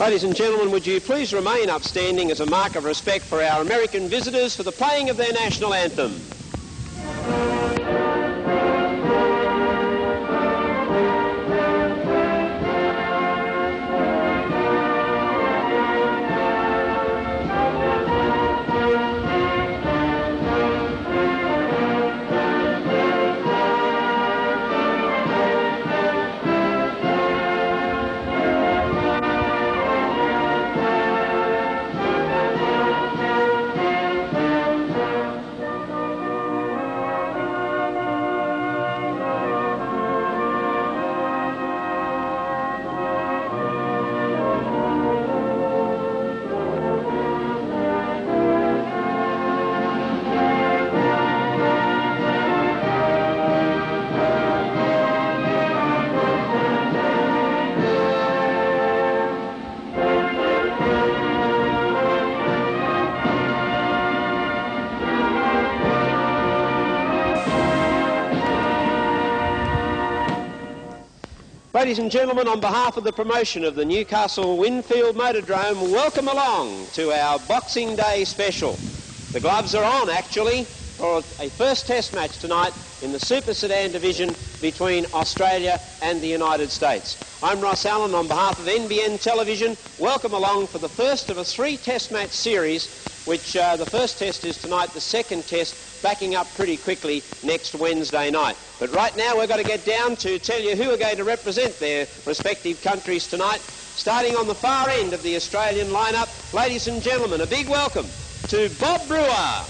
Ladies and gentlemen, would you please remain upstanding as a mark of respect for our American visitors for the playing of their national anthem. Ladies and gentlemen, on behalf of the promotion of the Newcastle Winfield Motordrome, welcome along to our Boxing Day special. The gloves are on, actually, for a first test match tonight in the Super Sedan division between Australia and the United States. I'm Ross Allen on behalf of NBN Television. Welcome along for the first of a 3-test match series, which the first test is tonight, the second test backing up pretty quickly next Wednesday night. But right now we've got to get down to tell you who are going to represent their respective countries tonight. Starting on the far end of the Australian lineup, ladies and gentlemen, a big welcome to Bob Brewer.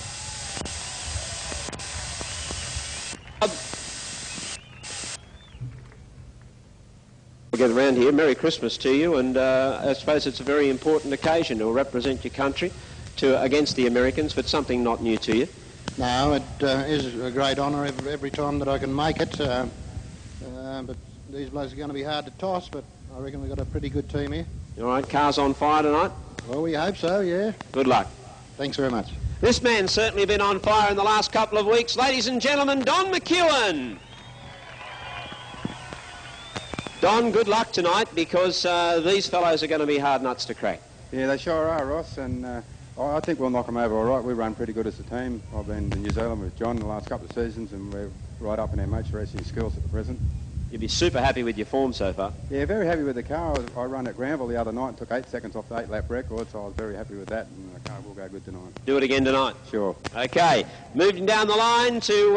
We'll get around here. Merry Christmas to you, and I suppose it's a very important occasion to represent your country against the Americans, but something not new to you. No, it is a great honour every time that I can make it, but these blokes are going to be hard to toss, but I reckon we've got a pretty good team here. All right, cars on fire tonight? Well, we hope so, yeah. Good luck. Thanks very much. This man's certainly been on fire in the last couple of weeks. Ladies and gentlemen, Don McEwen. Don, good luck tonight, because these fellows are going to be hard nuts to crack. Yeah, they sure are, Ross, and I think we'll knock them over all right. We run pretty good as a team. I've been in New Zealand with John the last couple of seasons, and we're right up in our motor racing skills at the present. You'll be super happy with your form so far. Yeah, very happy with the car. I run at Granville the other night and took 8 seconds off the 8-lap record, so I was very happy with that, and the car will go good tonight. Do it again tonight? Sure. Okay, moving down the line to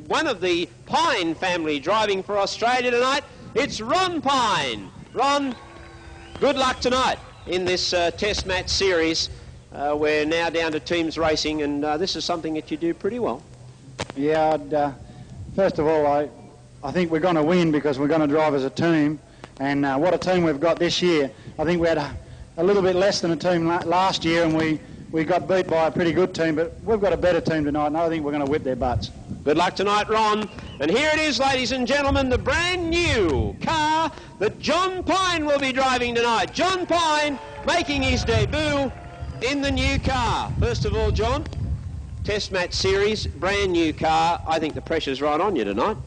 one of the Pine family driving for Australia tonight. It's Ron Pine. Ron, good luck tonight in this test match series. We're now down to teams racing, and this is something that you do pretty well. Yeah, first of all, I think we're going to win because we're going to drive as a team, and what a team we've got this year. I think we had a little bit less than a team last year, and we got beat by a pretty good team, but we've got a better team tonight, and I think we're going to whip their butts. Good luck tonight, Ron. And here it is, ladies and gentlemen, the brand new car that John Pine will be driving tonight. John Pine making his debut in the new car. First of all, John, test match series, brand new car. I think the pressure's right on you tonight.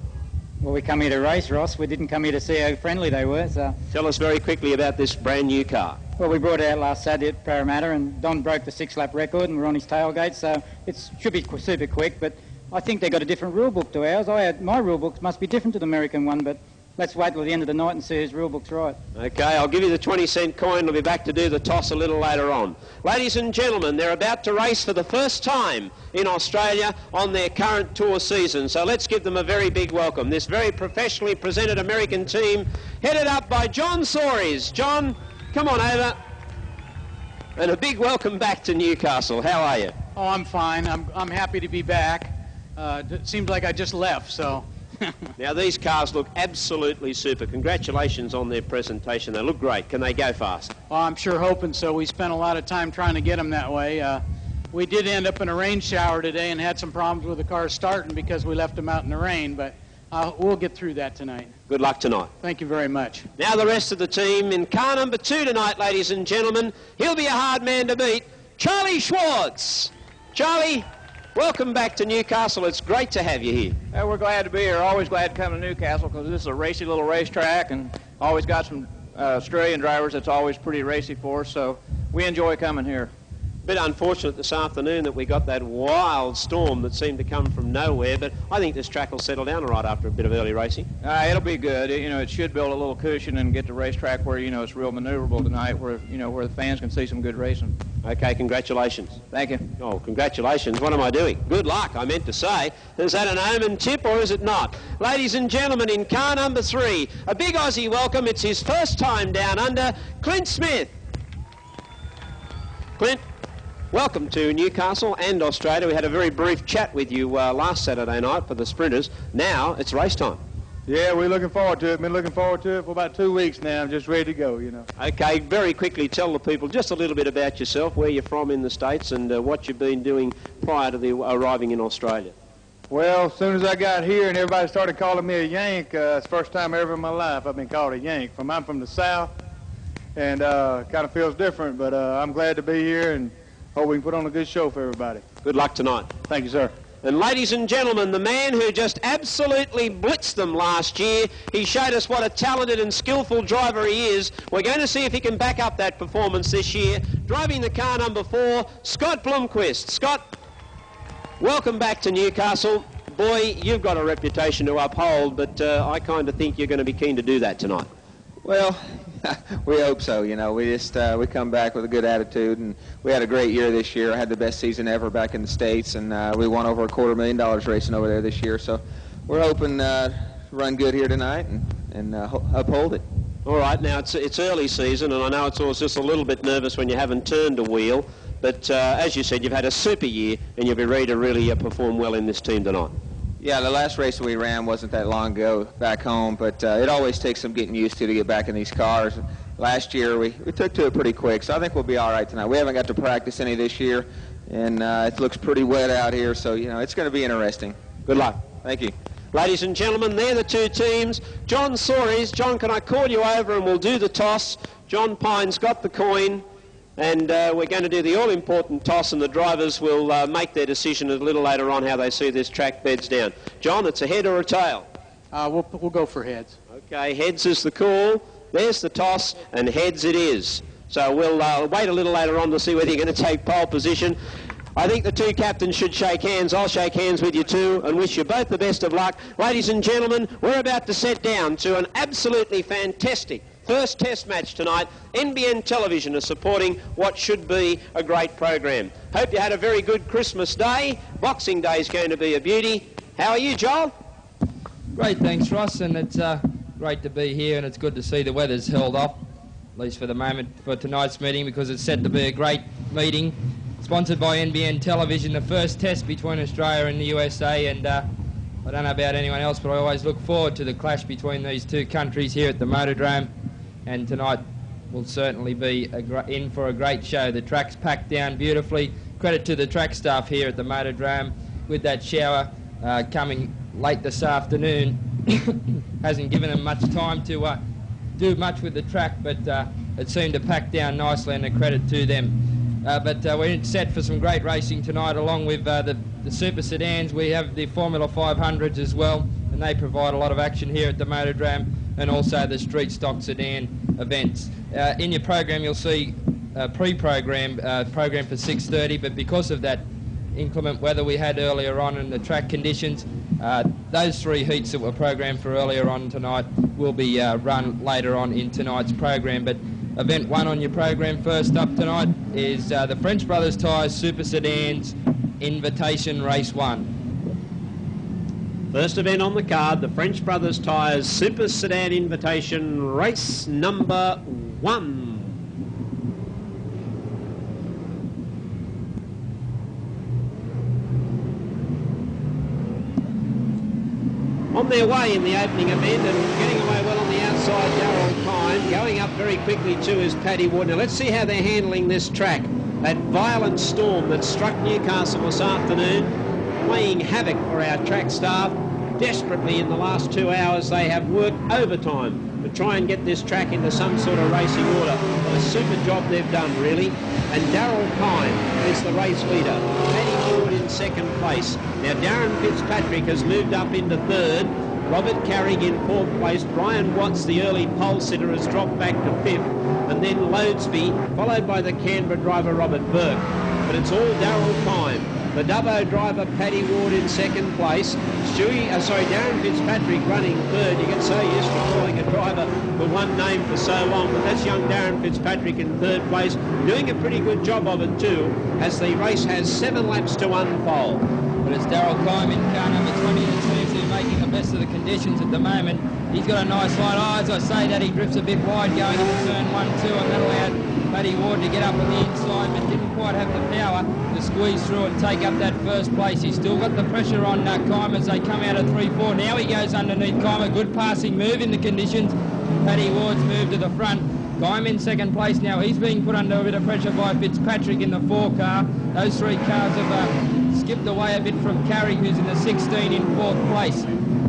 Well, we come here to race, Ross. We didn't come here to see how friendly they were. So tell us very quickly about this brand new car. Well, we brought it out last Saturday at Parramatta, and Don broke the 6-lap record, and we're on his tailgate, so it should be super quick, but I think they've got a different rule book to ours. My rule book must be different to the American one, but let's wait till the end of the night and see whose rule book's right. Okay, I'll give you the 20-cent coin. We'll be back to do the toss a little later on. Ladies and gentlemen, they're about to race for the first time in Australia on their current tour season. So let's give them a very big welcome. This very professionally presented American team, headed up by John Soares. John, come on over. And a big welcome back to Newcastle. How are you? Oh, I'm fine. I'm happy to be back. It seems like I just left, so... Now, these cars look absolutely super. Congratulations on their presentation. They look great. Can they go fast? Well, I'm sure hoping so. We spent a lot of time trying to get them that way. We did end up in a rain shower today and had some problems with the cars starting because we left them out in the rain, but we'll get through that tonight. Good luck tonight. Thank you very much. Now the rest of the team in car number 2 tonight, ladies and gentlemen. He'll be a hard man to beat. Charlie Schwartz. Charlie, welcome back to Newcastle. It's great to have you here. We're glad to be here. Always glad to come to Newcastle because this is a racy little racetrack and always got some Australian drivers, it's always pretty racy for us, so we enjoy coming here. Bit unfortunate this afternoon that we got that wild storm that seemed to come from nowhere, but I think this track will settle down all right after a bit of early racing. It'll be good. It should build a little cushion and get the racetrack where, it's real maneuverable tonight, where the fans can see some good racing. Okay, congratulations. Thank you. Oh, congratulations. What am I doing? Good luck, I meant to say. Is that an omen tip or is it not? Ladies and gentlemen, in car number 3, a big Aussie welcome. It's his first time down under, Clint Smith. Clint, welcome to Newcastle and Australia. We had a very brief chat with you last Saturday night for the sprinters. Now it's race time. Yeah, we're looking forward to it. Been looking forward to it for about 2 weeks now. I'm just ready to go, Okay, very quickly tell the people just a little bit about yourself, where you're from in the States and what you've been doing prior to arriving in Australia. Well, as soon as I got here and everybody started calling me a Yank, it's the first time ever in my life I've been called a Yank. I'm from the South, and kind of feels different, but I'm glad to be here and hope we can put on a good show for everybody. Good luck tonight. Thank you, sir. And ladies and gentlemen, the man who just absolutely blitzed them last year, he showed us what a talented and skillful driver he is. We're going to see if he can back up that performance this year. Driving the car number 4, Scott Blumquist. Scott, welcome back to Newcastle. Boy, you've got a reputation to uphold, but I kind of think you're going to be keen to do that tonight. Well, we hope so. We come back with a good attitude, and we had a great year this year. I had the best season ever back in the States, and we won over $250,000 racing over there this year. So we're hoping to run good here tonight and uphold it. All right, now it's early season, and I know it's always just a little bit nervous when you haven't turned a wheel, but as you said, you've had a super year, and you'll be ready to really perform well in this team tonight. Yeah, the last race we ran wasn't that long ago back home, but it always takes some getting used to get back in these cars. Last year we took to it pretty quick, so I think we'll be all right tonight. We haven't got to practice any this year, and it looks pretty wet out here, so it's going to be interesting. Good luck. Thank you. Ladies and gentlemen, they're the two teams. John Soares. John, can I call you over and we'll do the toss? John Pine's got the coin. And we're going to do the all-important toss, and the drivers will make their decision a little later on how they see this track beds down. John, it's a head or a tail? We'll go for heads. Okay, heads is the call. There's the toss, and heads it is. So we'll wait a little later on to see whether you're going to take pole position. I think the two captains should shake hands. I'll shake hands with you too and wish you both the best of luck. Ladies and gentlemen, we're about to set down to an absolutely fantastic first test match tonight. NBN Television is supporting what should be a great program. Hope you had a very good Christmas Day. Boxing Day is going to be a beauty. How are you, Joel? Great, thanks, Ross, and it's great to be here, and it's good to see the weather's held off, at least for the moment, for tonight's meeting, because it's set to be a great meeting. Sponsored by NBN Television, the first test between Australia and the USA, and I don't know about anyone else, but I always look forward to the clash between these two countries here at the Motordrome. And tonight will certainly be in for a great show. The track's packed down beautifully. Credit to the track staff here at the Motordrome with that shower coming late this afternoon. Hasn't given them much time to do much with the track, but it seemed to pack down nicely, and a credit to them. But we're set for some great racing tonight, along with the Super Sedans. We have the Formula 500s as well, and they provide a lot of action here at the Motordrome, and also the street stock sedan events. In your program you'll see a pre-program program for 6:30, but because of that inclement weather we had earlier on and the track conditions, those 3 heats that were programmed for earlier on tonight will be run later on in tonight's program. But event 1 on your program first up tonight is the French Brothers Tyres Super Sedans Invitation Race 1. First event on the card, the French Brothers Tyres Super Sedan Invitation Race number 1. On their way in the opening event and getting away well on the outside, Darryl Pine. Going up very quickly too is Paddy Wood. Now let's see how they're handling this track. That violent storm that struck Newcastle this afternoon, playing havoc for our track staff. Desperately in the last 2 hours they have worked overtime to try and get this track into some sort of racing order. A super job they've done, really. And Darryl Pine is the race leader. Paddy Wood in second place. Now Darren Fitzpatrick has moved up into third. Robert Carrick in 4th place. Brian Watts, the early pole sitter, has dropped back to 5th. And then Loadsby, followed by the Canberra driver Robert Burke. But it's all Darryl Kime. The Dubbo driver Paddy Ward in 2nd place. Darren Fitzpatrick running 3rd. You get so used to calling a driver the one name for so long, but that's young Darren Fitzpatrick in 3rd place, doing a pretty good job of it too, as the race has 7 laps to unfold. But it's Darryl Kime in car number 20 that seems to be making the best of the conditions at the moment. He's got a nice line. Oh, as I say that, he drifts a bit wide going into turn 1, 2, and that allowed Paddy Ward to get up on the inside, but didn't quite have the power to squeeze through and take up that 1st place. He's still got the pressure on Kime as they come out of 3-4. Now he goes underneath Kime. A good passing move in the conditions. Paddy Ward's moved to the front. Kime in 2nd place now. He's being put under a bit of pressure by Fitzpatrick in the 4 car. Those 3 cars have skipped away a bit from Carrick, who's in the 16 in 4th place.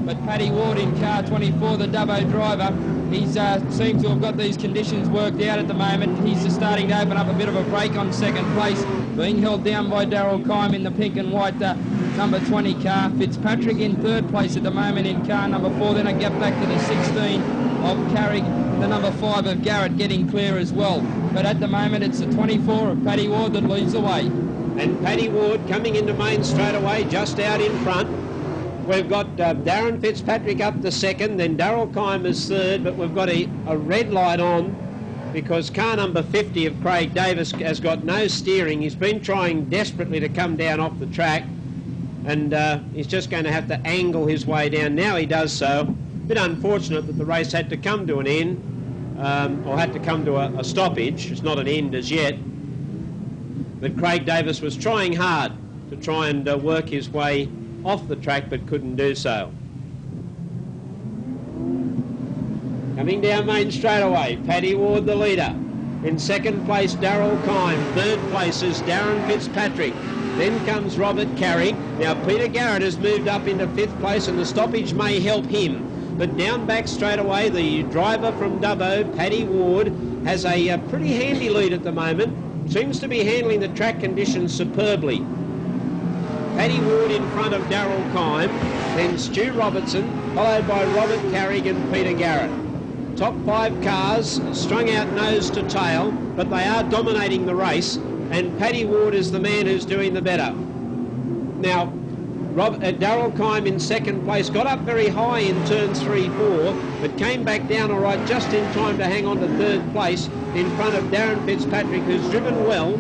But Paddy Ward in car 24, the Dubbo driver, he's seems to have got these conditions worked out at the moment. He's just starting to open up a bit of a break on 2nd place, being held down by Darryl Kime in the pink and white number 20 car. Fitzpatrick in 3rd place at the moment in car number 4. Then I get back to the 16 of Carrick, the number 5 of Garrett getting clear as well. But at the moment it's the 24 of Paddy Ward that leads the way. And Paddy Ward coming into main straight away, just out in front. We've got Darren Fitzpatrick up to 2nd, then Darryl Kime is 3rd, but we've got a red light on because car number 50 of Craig Davis has got no steering. He's been trying desperately to come down off the track, and he's just going to have to angle his way down. Now he does so. A bit unfortunate that the race had to come to an end, or had to come to a stoppage. It's not an end as yet. But Craig Davis was trying hard to try and work his way off the track, but couldn't do so. Coming down main straightaway, Paddy Ward the leader. In 2nd place, Darryl Kime. 3rd place is Darren Fitzpatrick. Then comes Robert Carrick. Now Peter Garrett has moved up into 5th place, and the stoppage may help him. But down back straight away, the driver from Dubbo, Paddy Ward, has a pretty handy lead at the moment. Seems to be handling the track conditions superbly. Paddy Ward in front of Darryl Kime, then Stu Robertson, followed by Robert Carrick and Peter Garrett. Top 5 cars strung out nose to tail, but they are dominating the race, and Paddy Ward is the man who's doing the better. Now, Darryl Kime in 2nd place, got up very high in turns 3-4, but came back down all right just in time to hang on to 3rd place in front of Darren Fitzpatrick, who's driven well.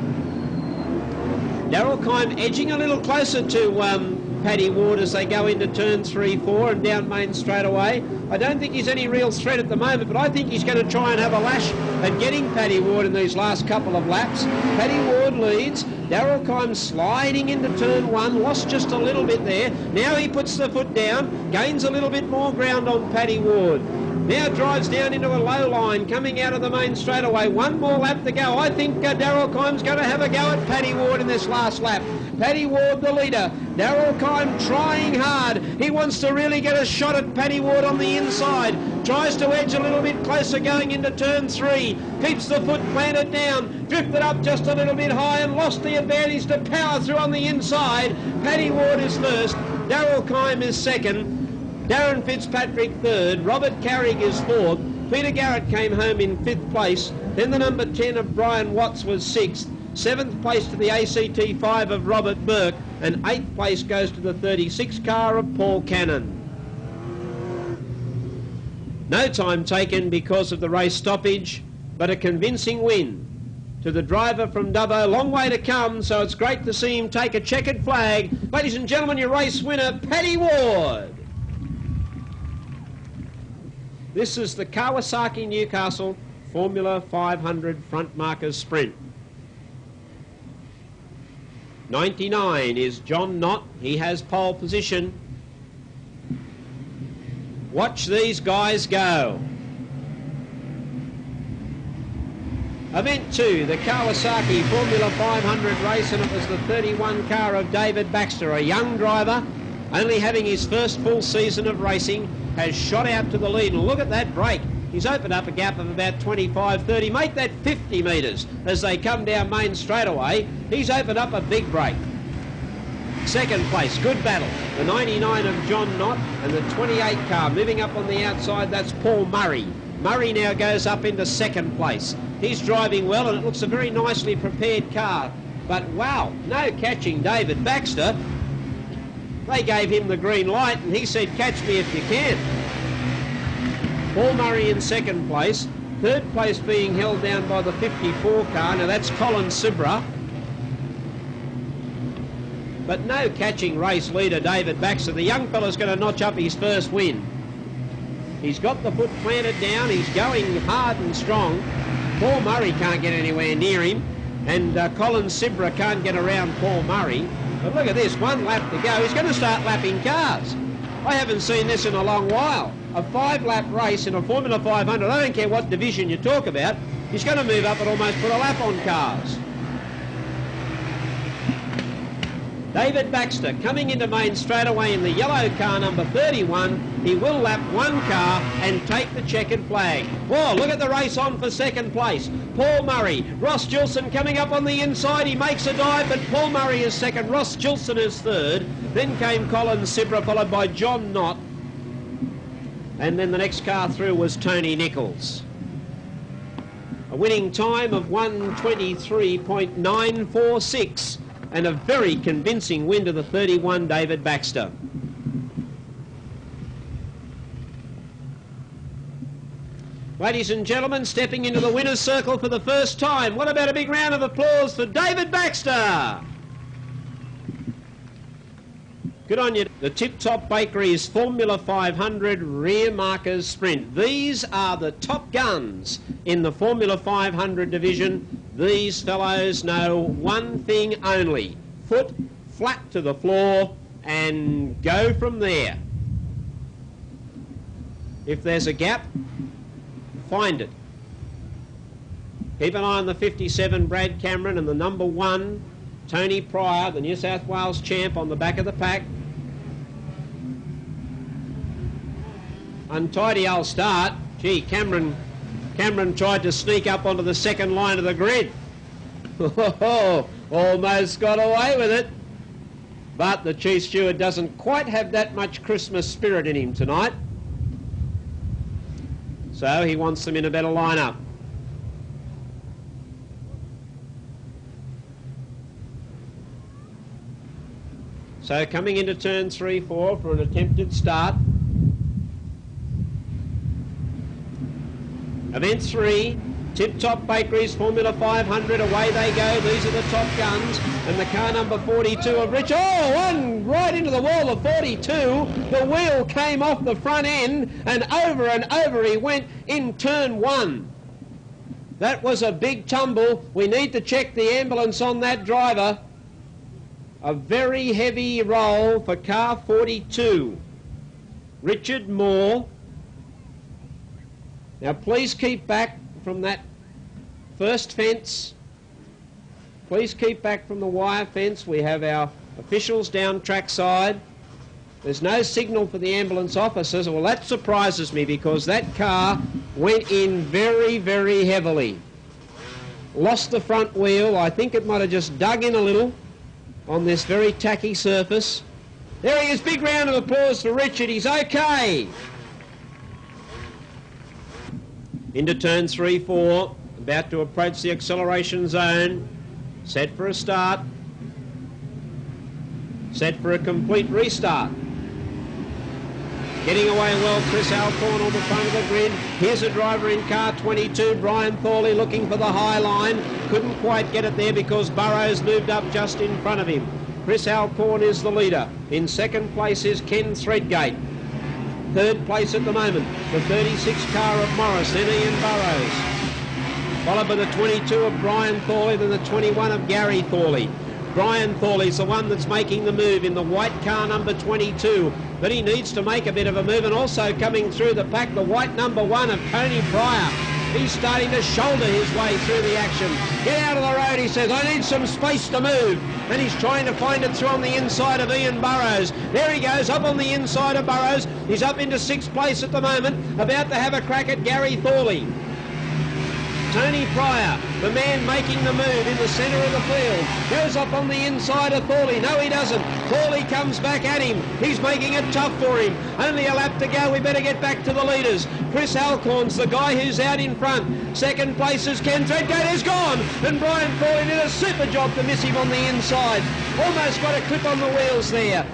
Darryl Kime edging a little closer to Paddy Ward as they go into turn 3-4 and down main straight away. I don't think he's any real threat at the moment, but I think he's going to try and have a lash at getting Paddy Ward in these last couple of laps. Paddy Ward leads. Darryl Kime sliding into turn 1, lost just a little bit there. Now he puts the foot down, gains a little bit more ground on Paddy Ward. Now drives down into a low line, coming out of the main straightaway. One more lap to go. I think Darryl Kime's going to have a go at Paddy Ward in this last lap. Paddy Ward the leader. Darryl Kime trying hard. He wants to really get a shot at Paddy Ward on the inside. Tries to edge a little bit closer going into turn 3. Keeps the foot planted down. Drifted up just a little bit high and lost the advantage to power through on the inside. Paddy Ward is first. Darryl Kime is second. Darren Fitzpatrick 3rd, Robert Carrick is 4th, Peter Garrett came home in 5th place, then the number 10 of Brian Watts was 6th, 7th place to the ACT 5 of Robert Burke, and 8th place goes to the 36 car of Paul Cannon. No time taken because of the race stoppage, but a convincing win to the driver from Dubbo. Long way to come, so it's great to see him take a checkered flag. Ladies and gentlemen, your race winner, Paddy Ward. This is the Kawasaki Newcastle Formula 500 front markers sprint. 99 is John Knott. He has pole position. Watch these guys go. Event 2, the Kawasaki Formula 500 race, and it was the 31 car of David Baxter, a young driver, only having his first full season of racing, has shot out to the lead. And look at that break. He's opened up a gap of about 25, 30. Make that 50 metres as they come down main straightaway. He's opened up a big break. Second place, good battle. The 99 of John Knott and the 28 car moving up on the outside, that's Paul Murray. Murray now goes up into second place. He's driving well and it looks a very nicely prepared car. But wow, no catching David Baxter. They gave him the green light and he said, catch me if you can. Paul Murray in second place. Third place being held down by the 54 car. Now that's Colin Sibra. But no catching race leader David Baxter. The young fella's going to notch up his first win. He's got the foot planted down. He's going hard and strong. Paul Murray can't get anywhere near him. And Colin Sibra can't get around Paul Murray. But look at this, 1 lap to go. He's going to start lapping cars. I haven't seen this in a long while. A 5-lap race in a Formula 500. I don't care what division you talk about. He's going to move up and almost put a lap on cars. David Baxter coming into main straight away in the yellow car number 31. He will lap 1 car and take the checkered flag. Whoa, look at the race on for second place. Paul Murray, Ross Gilson coming up on the inside. He makes a dive, but Paul Murray is second. Ross Gilson is third. Then came Colin Sibra, followed by John Knott. And then the next car through was Tony Nichols. A winning time of 1:23.946. And a very convincing win to the 31 David Baxter. Ladies and gentlemen, stepping into the winner's circle for the first time. What about a big round of applause for David Baxter? Good on you. The Tip Top Bakeries Formula 500 rear markers sprint. These are the top guns in the Formula 500 division. These fellows know one thing only. Foot flat to the floor and go from there. If there's a gap, find it. Keep an eye on the 57 Brad Cameron and the number 1 Tony Pryor, the New South Wales champ, on the back of the pack. Untidy old start. Gee, Cameron tried to sneak up onto the second line of the grid. Almost got away with it. But the chief steward doesn't quite have that much Christmas spirit in him tonight. So he wants them in a better lineup. So coming into turn 3-4 for an attempted start. Event 3, Tip Top Bakeries Formula 500, away they go. These are the top guns. And the car number 42 of Rich. Oh, one right into the wall of 42. The wheel came off the front end and over he went in turn 1. That was a big tumble. We need to check the ambulance on that driver. A very heavy roll for car 42. Richard Moore. Now please keep back from that first fence. Please keep back from the wire fence. We have our officials down trackside. There's no signal for the ambulance officers. Well, that surprises me because that car went in very, very heavily. Lost the front wheel. I think it might have just dug in a little on this very tacky surface. There he is. Big round of applause for Richard. He's okay. Into turn 3-4, about to approach the acceleration zone. Set for a start. Set for a complete restart. Getting away well, Chris Alcorn on the front of the grid. Here's a driver in car 22, Brian Thorley, looking for the high line. Couldn't quite get it there because Burrows moved up just in front of him. Chris Alcorn is the leader. In second place is Ken Threadgate. Third place at the moment, the 36 car of Morris, then Ian Burrows. Followed by the 22 of Brian Thorley, then the 21 of Gary Thorley. Brian Thorley's the one that's making the move in the white car number 22, but he needs to make a bit of a move. And also coming through the pack, the white number 1 of Tony Pryor. He's starting to shoulder his way through the action. Get out of the road, he says. I need some space to move. And he's trying to find it through on the inside of Ian Burrows. There he goes, up on the inside of Burrows. He's up into 6th place at the moment, about to have a crack at Gary Thorley. Tony Pryor, the man making the move in the centre of the field, goes up on the inside of Thorley. No, he doesn't. Thorley comes back at him. He's making it tough for him. Only a lap to go. We better get back to the leaders. Chris Alcorn's the guy who's out in front. Second place is Ken Threadgate is gone. And Brian Thorley did a super job to miss him on the inside. Almost got a clip on the wheels there.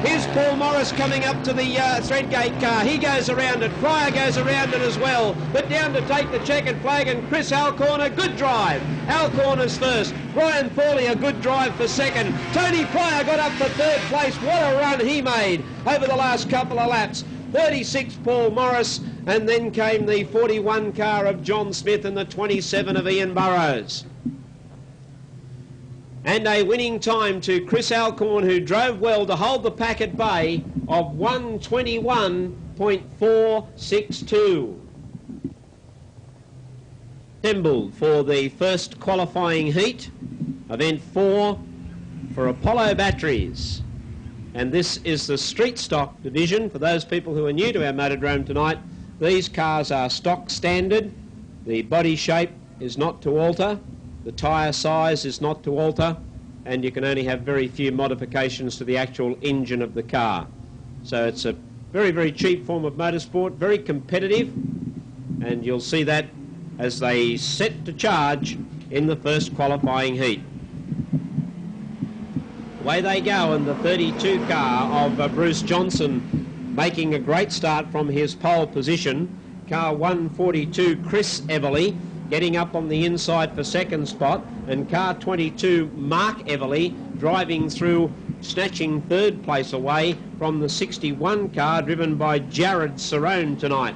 Here's Paul Morris coming up to the Threadgate car. He goes around it. Pryor goes around it as well. But down to take the checkered flag, and Chris Alcorn, a good drive. Alcorn is first. Brian Thorley, a good drive for second. Tony Pryor got up for third place. What a run he made over the last couple of laps. 36 Paul Morris, and then came the 41 car of John Smith and the 27 of Ian Burrows. And a winning time to Chris Alcorn, who drove well to hold the pack at bay, of 1:21.462. Assembled for the first qualifying heat, event 4 for Apollo batteries. And this is the street stock division. For those people who are new to our Motordrome tonight, these cars are stock standard. The body shape is not to alter. The tyre size is not to alter, and you can only have very few modifications to the actual engine of the car. So it's a very, very cheap form of motorsport, very competitive, and you'll see that as they set to charge in the first qualifying heat. Away they go, and the 32 car of Bruce Johnson making a great start from his pole position. Car 142, Chris Everly, getting up on the inside for second spot, and car 22, Mark Everly, driving through, snatching third place away from the 61 car driven by Jared Cerrone tonight.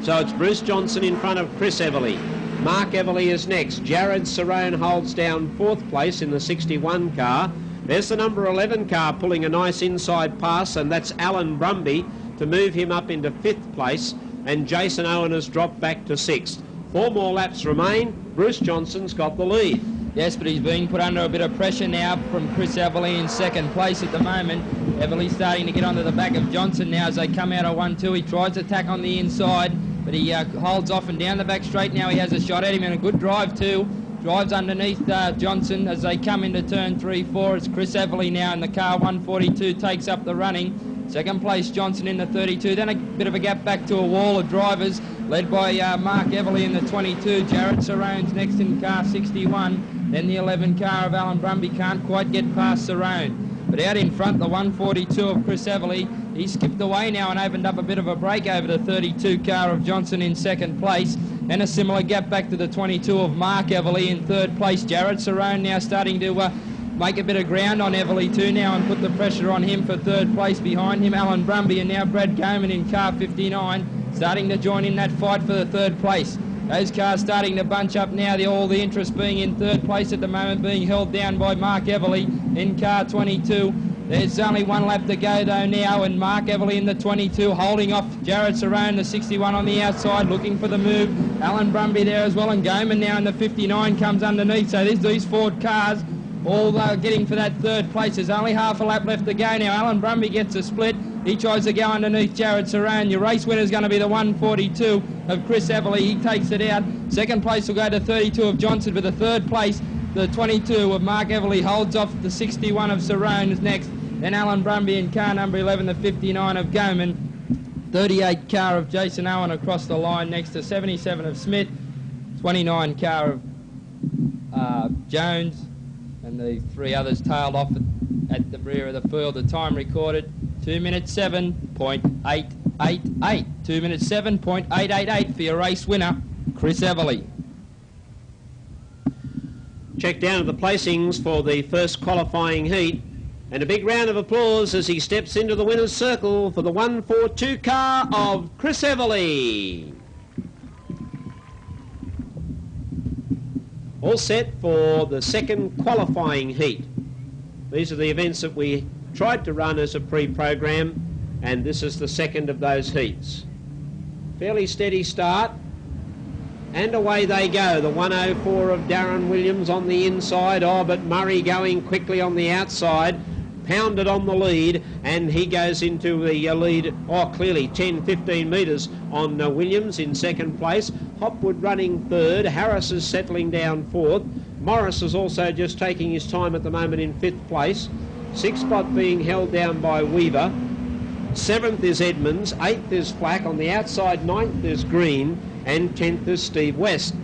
So it's Bruce Johnson in front of Chris Everly. Mark Everly is next. Jared Cerrone holds down fourth place in the 61 car. There's the number 11 car pulling a nice inside pass, and that's Alan Brumby to move him up into fifth place, and Jason Owen has dropped back to sixth. 4 more laps remain. Bruce Johnson's got the lead. Yes, but he's being put under a bit of pressure now from Chris Everly in second place at the moment. Everly starting to get onto the back of Johnson now as they come out of 1-2. He tries to attack on the inside, but he holds off and down the back straight now. He has a shot at him, and a good drive too. Drives underneath Johnson as they come into turn 3-4. It's Chris Everly now in the car 142 takes up the running. Second place Johnson in the 32, then a bit of a gap back to a wall of drivers led by Mark Everly in the 22. Jared Cerrone's next in car 61, then the 11 car of Alan Brumby can't quite get past Cerrone. But out in front, the 142 of Chris Everly, he skipped away now and opened up a bit of a break over the 32 car of Johnson in second place. Then a similar gap back to the 22 of Mark Everly in third place. Jared Cerrone now starting to make a bit of ground on Everly too now and put the pressure on him for third place. Behind him, Alan Brumby, and now Brad Goman in car 59 starting to join in that fight for the third place. Those cars starting to bunch up now, all the interest being in third place at the moment, being held down by Mark Everly in car 22. There's only 1 lap to go though now, and Mark Everly in the 22 holding off Jared Cerrone, the 61 on the outside, looking for the move. Alan Brumby there as well, and Goman now in the 59 comes underneath. So there's these Ford cars all getting for that third place. There's only half a lap left to go now. Alan Brumby gets a split. He tries to go underneath Jared Cerrone. Your race winner is going to be the 142 of Chris Everly. He takes it out. Second place will go to 32 of Johnson, but the third place, the 22 of Mark Everly, holds off the 61 of Cerrone is next. Then Alan Brumby in car number 11, the 59 of Goman. 38 car of Jason Owen across the line next to 77 of Smith. 29 car of Jones. And the 3 others tailed off at the rear of the field. The time recorded, 2 minutes 7.888. 2 minutes 7.888 for your race winner, Chris Everly. Check down at the placings for the first qualifying heat. And a big round of applause as he steps into the winner's circle for the 142 car of Chris Everly. All set for the second qualifying heat. These are the events that we tried to run as a pre-program, and this is the second of those heats. Fairly steady start, and away they go. The 104 of Darren Williams on the inside, but Murray going quickly on the outside. pounded on the lead, and he goes into the lead, clearly 10-15 metres on Williams in second place. Hopwood running third. Harris is settling down fourth. Morris is also just taking his time at the moment in fifth place. Sixth spot being held down by Weaver. Seventh is Edmonds. Eighth is Flack. On the outside, ninth is Green, and 10th is Steve West.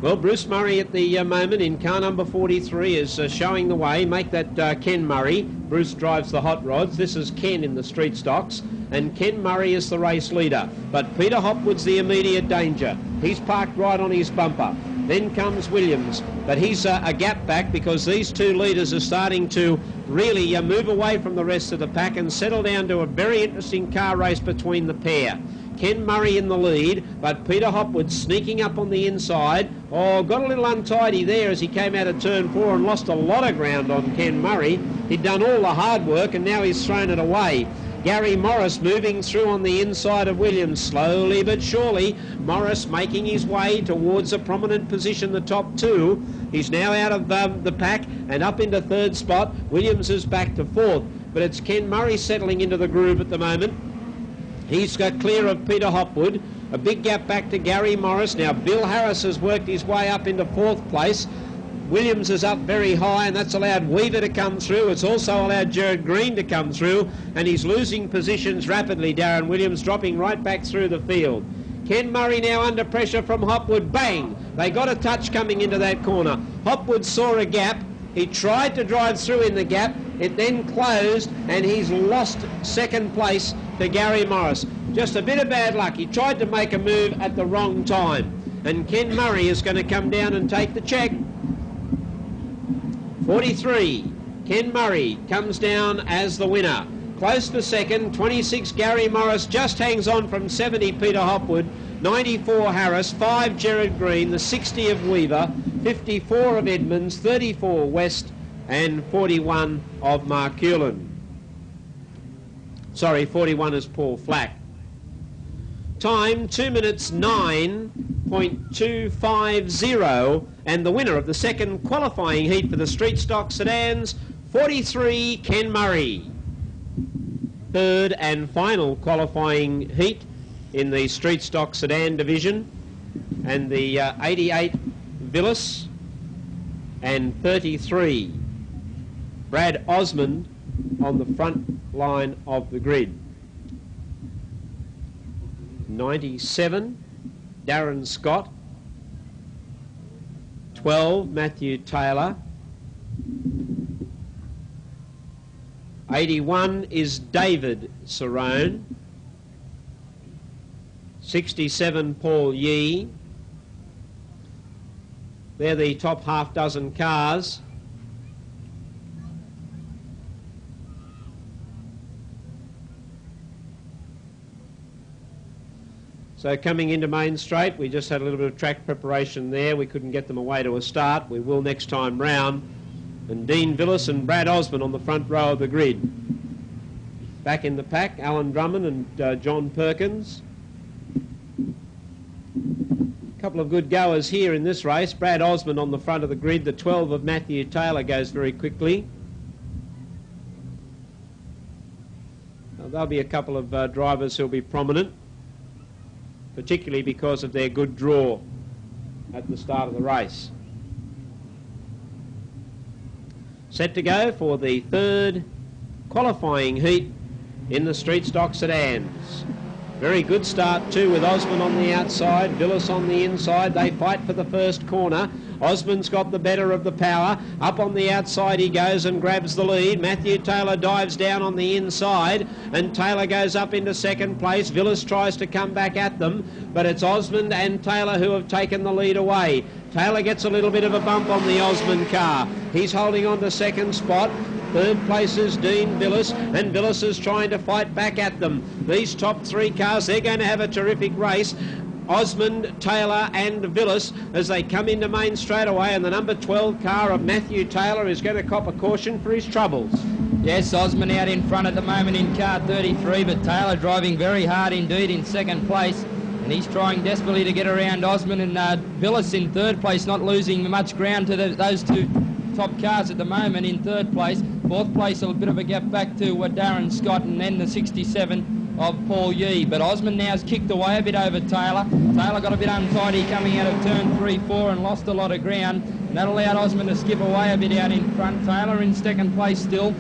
Well, Bruce Murray at the moment in car number 43 is showing the way. Make that Ken Murray. Bruce drives the hot rods. This is Ken in the street stocks, and Ken Murray is the race leader. But Peter Hopwood's the immediate danger. He's parked right on his bumper. Then comes Williams, but he's a gap back because these two leaders are starting to really move away from the rest of the pack and settle down to a very interesting car race between the pair. Ken Murray in the lead, but Peter Hopwood sneaking up on the inside. Got a little untidy there as he came out of turn 4 and lost a lot of ground on Ken Murray. He'd done all the hard work and now he's thrown it away. Gary Morris moving through on the inside of Williams, slowly but surely. Morris making his way towards a prominent position, the top two. He's now out of the pack and up into third spot. Williams is back to fourth, but it's Ken Murray settling into the groove at the moment. He's got clear of Peter Hopwood. A big gap back to Gary Morris. Now Bill Harris has worked his way up into fourth place. Williams is up very high, and that's allowed Weaver to come through. It's also allowed Gerard Green to come through, and he's losing positions rapidly. Darren Williams dropping right back through the field. Ken Murray now under pressure from Hopwood. Bang! They got a touch coming into that corner. Hopwood saw a gap. He tried to drive through in the gap. It then closed, and he's lost second place to Gary Morris. Just a bit of bad luck. He tried to make a move at the wrong time. And Ken Murray is going to come down and take the check. 43, Ken Murray comes down as the winner. Close to second, 26, Gary Morris just hangs on from 70, Peter Hopwood, 94, Harris, 5, Gerard Green, the 60 of Weaver, 54 of Edmonds, 34, West, and 41 of Marculin. Sorry, 41 is Paul Flack. Time 2 minutes 9.250, and the winner of the second qualifying heat for the street stock sedans, 43, Ken Murray. Third and final qualifying heat in the street stock sedan division, and the 88 Villas and 33 Brad Osmond on the front line of the grid. 97 Darren Scott, 12 Matthew Taylor, 81 is David Cerrone, 67 Paul Yee. They're the top half dozen cars. So coming into Main Straight, we just had a little bit of track preparation there. We couldn't get them away to a start. We will next time round. And Dean Villas and Brad Osmond on the front row of the grid. Back in the pack, Alan Drummond and John Perkins. A couple of good goers here in this race. Brad Osmond on the front of the grid. The 12 of Matthew Taylor goes very quickly. Now, there'll be a couple of drivers who'll be prominent, particularly because of their good draw at the start of the race. Set to go for the third qualifying heat in the street stock sedans. Very good start too, with Osmond on the outside, Villas on the inside. They fight for the first corner. Osmond's got the better of the power. Up on the outside he goes and grabs the lead. Matthew Taylor dives down on the inside, and Taylor goes up into second place. Villas tries to come back at them, but it's Osmond and Taylor who have taken the lead away. Taylor gets a little bit of a bump on the Osmond car. He's holding on to second spot. Third place is Dean Villas, and Villas is trying to fight back at them. These top three cars, they're going to have a terrific race. Osmond, Taylor and Villas as they come into Main straight away, and the number 12 car of Matthew Taylor is going to cop a caution for his troubles. Yes, Osmond out in front at the moment in car 33, but Taylor driving very hard indeed in second place, and he's trying desperately to get around Osmond, and Villas in third place, not losing much ground to those two top cars at the moment in third place. Fourth place, a bit of a gap back to Darren Scott, and then the 67 of Paul Yee. But Osmond now's kicked away a bit over Taylor. Taylor got a bit untidy coming out of turn 3-4 and lost a lot of ground. And that allowed Osmond to skip away a bit out in front. Taylor in second place still.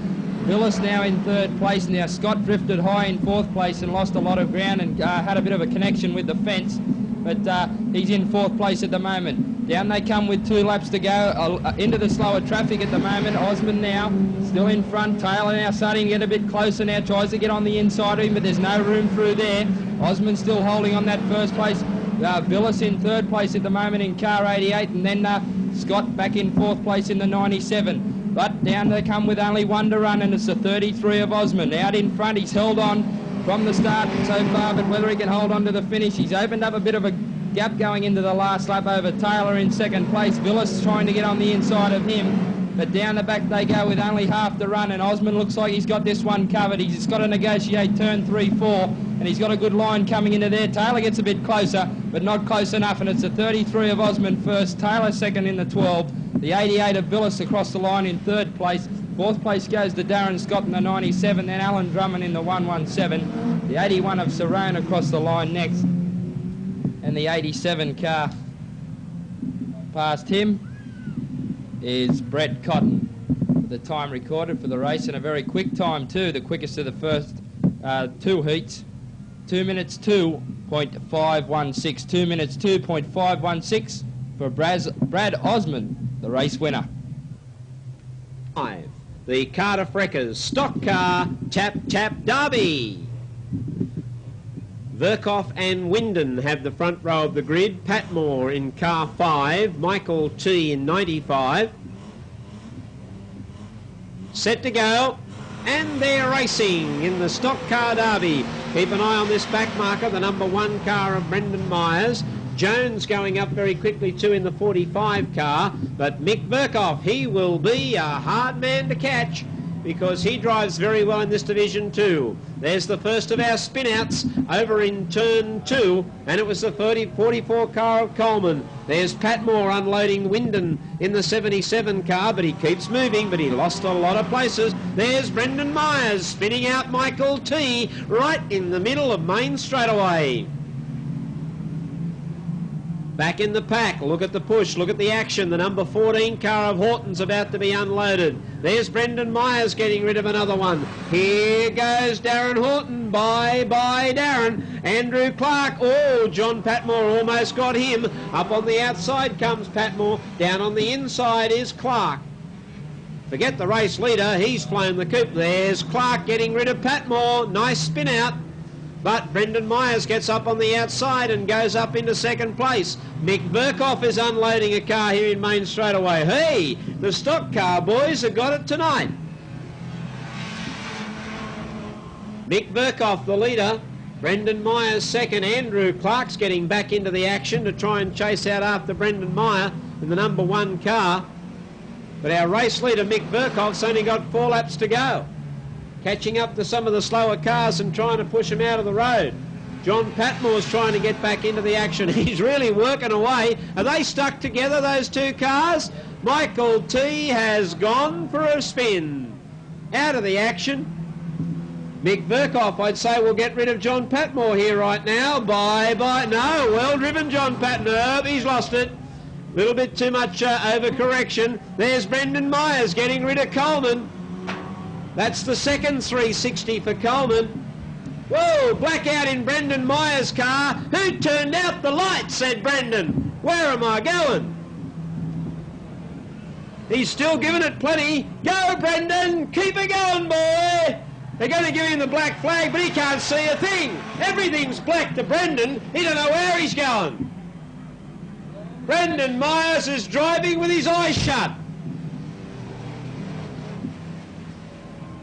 Willis now in third place. Now Scott drifted high in fourth place and lost a lot of ground and had a bit of a connection with the fence. But he's in fourth place at the moment. Down they come with 2 laps to go into the slower traffic at the moment. Osmond now still in front. Taylor now starting to get a bit closer now. Tries to get on the inside of him, but there's no room through there. Osmond still holding on that first place. Willis in third place at the moment in car 88, and then Scott back in fourth place in the 97. But down they come with only 1 to run, and it's the 33 of Osmond. Out in front, he's held on from the start so far, but whether he can hold on to the finish, he's opened up a bit of a gap going into the last lap over Taylor in second place. Willis trying to get on the inside of him, but down the back they go with only half the run, and Osmond looks like he's got this one covered. He's just got to negotiate turn 3-4, and he's got a good line coming into there. Taylor gets a bit closer, but not close enough, and it's the 33 of Osmond first, Taylor second in the 12, the 88 of Willis across the line in third place. Fourth place goes to Darren Scott in the 97, then Alan Drummond in the 117. The 81 of Cerrone across the line next. And the 87 car past him is Brett Cotton. The time recorded for the race, and a very quick time too, the quickest of the first 2 heats. 2 minutes 2.516. 2 minutes 2.516 for Brad Osmond, the race winner. The Cardiff Wreckers Stock Car Tap Tap Derby. Verkoff and Winden have the front row of the grid. Patmore in car 5, Michael T in 95. Set to go, and they're racing in the Stock Car Derby. Keep an eye on this back marker, the number 1 car of Brendan Myers. Jones going up very quickly too in the 45 car, but Mick Verkoff, he will be a hard man to catch because he drives very well in this division too. There's the first of our spin-outs over in turn 2, and it was the 44 car of Coleman. There's Patmore unloading Winden in the 77 car, but he keeps moving, but he lost a lot of places. There's Brendan Myers spinning out Michael T right in the middle of main straightaway. Back in the pack, look at the push, look at the action. The number 14 car of Horton's about to be unloaded. There's Brendan Myers getting rid of another one. Here goes Darren Horton. Bye-bye, Darren. Andrew Clark. Oh, John Patmore almost got him. Up on the outside comes Patmore. Down on the inside is Clark. Forget the race leader. He's flown the coop. There's Clark getting rid of Patmore. Nice spin out. But Brendan Myers gets up on the outside and goes up into second place. Mick Verkoff is unloading a car here in main straightaway. Hey, the stock car boys have got it tonight. Mick Verkoff, the leader. Brendan Myers second. Andrew Clark's getting back into the action to try and chase out after Brendan Meyer in the number 1 car. But our race leader, Mick Verkoff's only got 4 laps to go, catching up to some of the slower cars and trying to push them out of the road. John Patmore's trying to get back into the action. He's really working away. Are they stuck together, those 2 cars? Michael T has gone for a spin. Out of the action. Mick Verkoff, I'd say, will get rid of John Patmore here right now. Bye-bye. No, well driven, John Patmore. He's lost it. A little bit too much overcorrection. There's Brendan Myers getting rid of Coleman. That's the second 360 for Coleman. Whoa, blackout in Brendan Myers' car. Who turned out the lights, said Brendan. Where am I going? He's still giving it plenty. Go, Brendan, keep it going, boy. They're going to give him the black flag, but he can't see a thing. Everything's black to Brendan. He don't know where he's going. Brendan Myers is driving with his eyes shut.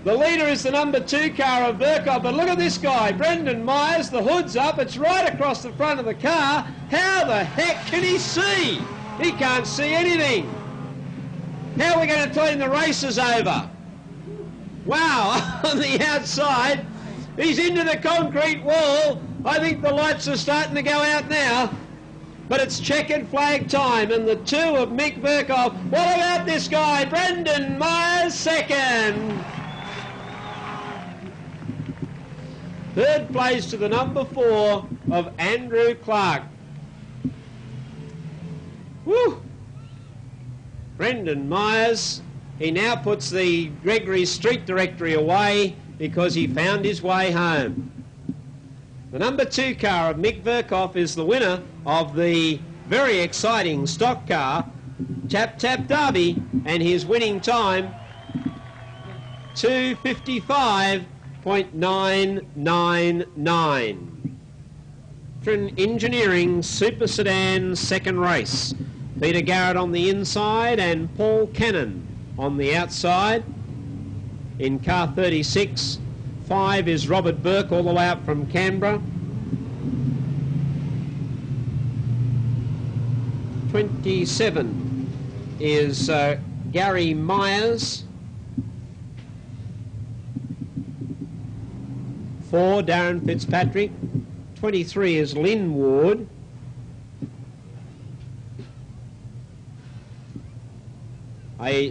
The leader is the number 2 car of Verkoff, but look at this guy, Brendan Myers, the hood's up, it's right across the front of the car. How the heck can he see? He can't see anything. How are we going to tell him the race is over? Wow, on the outside, he's into the concrete wall. I think the lights are starting to go out now. but it's checkered flag time, and the 2 of Mick Verkoff. What about this guy, Brendan Myers, second? Third place to the number 4 of Andrew Clark. Woo! Brendan Myers, he now puts the Gregory Street Directory away because he found his way home. The number 2 car of Mick Verkoff is the winner of the very exciting stock car, Tap Tap Derby, and his winning time, 2:55.999. Engineering Super Sedan second race. Peter Garrett on the inside and Paul Cannon on the outside. In car 36, 5 is Robert Burke all the way up from Canberra. 27 is Gary Myers. 4, Darren Fitzpatrick. 23 is Lynn Ward.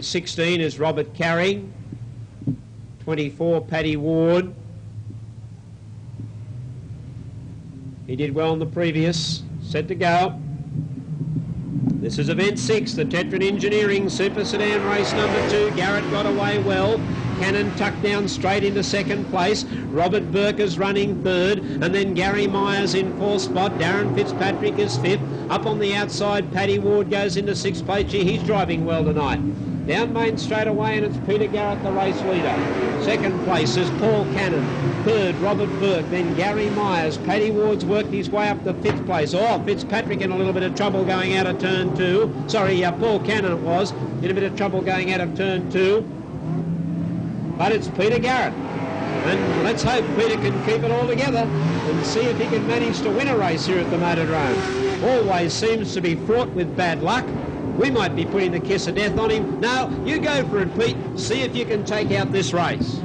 16 is Robert Carey. 24, Paddy Ward. He did well in the previous. Set to go. This is event 6, the Tetron Engineering Super Sedan race number 2. Garrett got away well. Cannon tucked down straight into second place. Robert Burke is running third, and then Gary Myers in 4th spot. Darren Fitzpatrick is 5th. Up on the outside, Paddy Ward goes into 6th place. Gee, he's driving well tonight. Down Main straight away, and it's Peter Garrett, the race leader. Second place is Paul Cannon. Third, Robert Burke. Then Gary Myers. Paddy Ward's worked his way up to 5th place. Oh, Fitzpatrick in a little bit of trouble going out of turn 2. Sorry, Paul Cannon it was. In a bit of trouble going out of turn 2. But it's Peter Garrett. And let's hope Peter can keep it all together and see if he can manage to win a race here at the Motordrome. Always seems to be fraught with bad luck. We might be putting the kiss of death on him. No, you go for it, Pete. See if you can take out this race.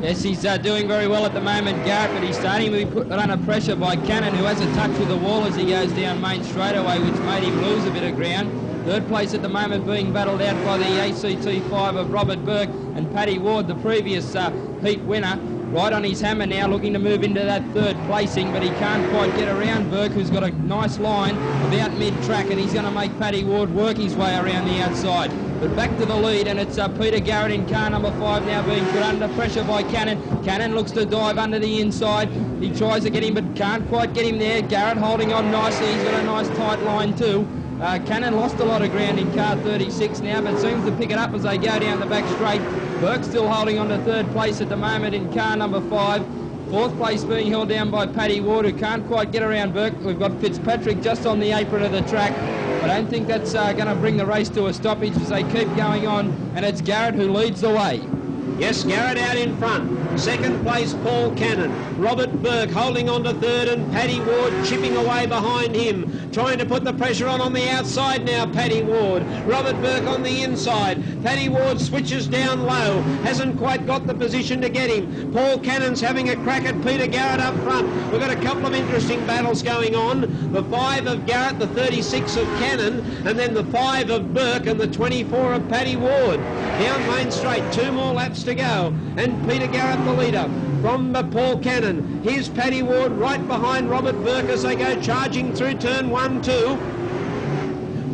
Yes, he's doing very well at the moment, Garrett, but he's starting to be put under pressure by Cannon, who has a touch with the wall as he goes down Main straightaway, which made him lose a bit of ground. Third place at the moment being battled out by the ACT5 of Robert Burke and Paddy Ward, the previous heat winner. Right on his hammer now, looking to move into that third placing, but he can't quite get around Burke, who's got a nice line about mid-track, and he's going to make Paddy Ward work his way around the outside. But back to the lead, and it's Peter Garrett in car number 5 now being put under pressure by Cannon. Cannon looks to dive under the inside. He tries to get him, but can't quite get him there. Garrett holding on nicely. He's got a nice tight line too. Cannon lost a lot of ground in car 36 now, but seems to pick it up as they go down the back straight. Burke still holding on to third place at the moment in car number 5. Fourth place being held down by Paddy Ward, who can't quite get around Burke. We've got Fitzpatrick just on the apron of the track. I don't think that's going to bring the race to a stoppage as they keep going on, and it's Garrett who leads the way. Yes, Garrett out in front. Second place, Paul Cannon. Robert Burke holding on to third, and Paddy Ward chipping away behind him. Trying to put the pressure on the outside now, Paddy Ward. Robert Burke on the inside. Paddy Ward switches down low. Hasn't quite got the position to get him. Paul Cannon's having a crack at Peter Garrett up front. We've got a couple of interesting battles going on. The 5 of Garrett, the 36 of Cannon, and then the 5 of Burke and the 24 of Paddy Ward. Down Main Straight, 2 more laps to go, and Peter Garrett the leader from Paul Cannon. Here's Paddy Ward right behind Robert Burke as they go charging through turn 1, 2.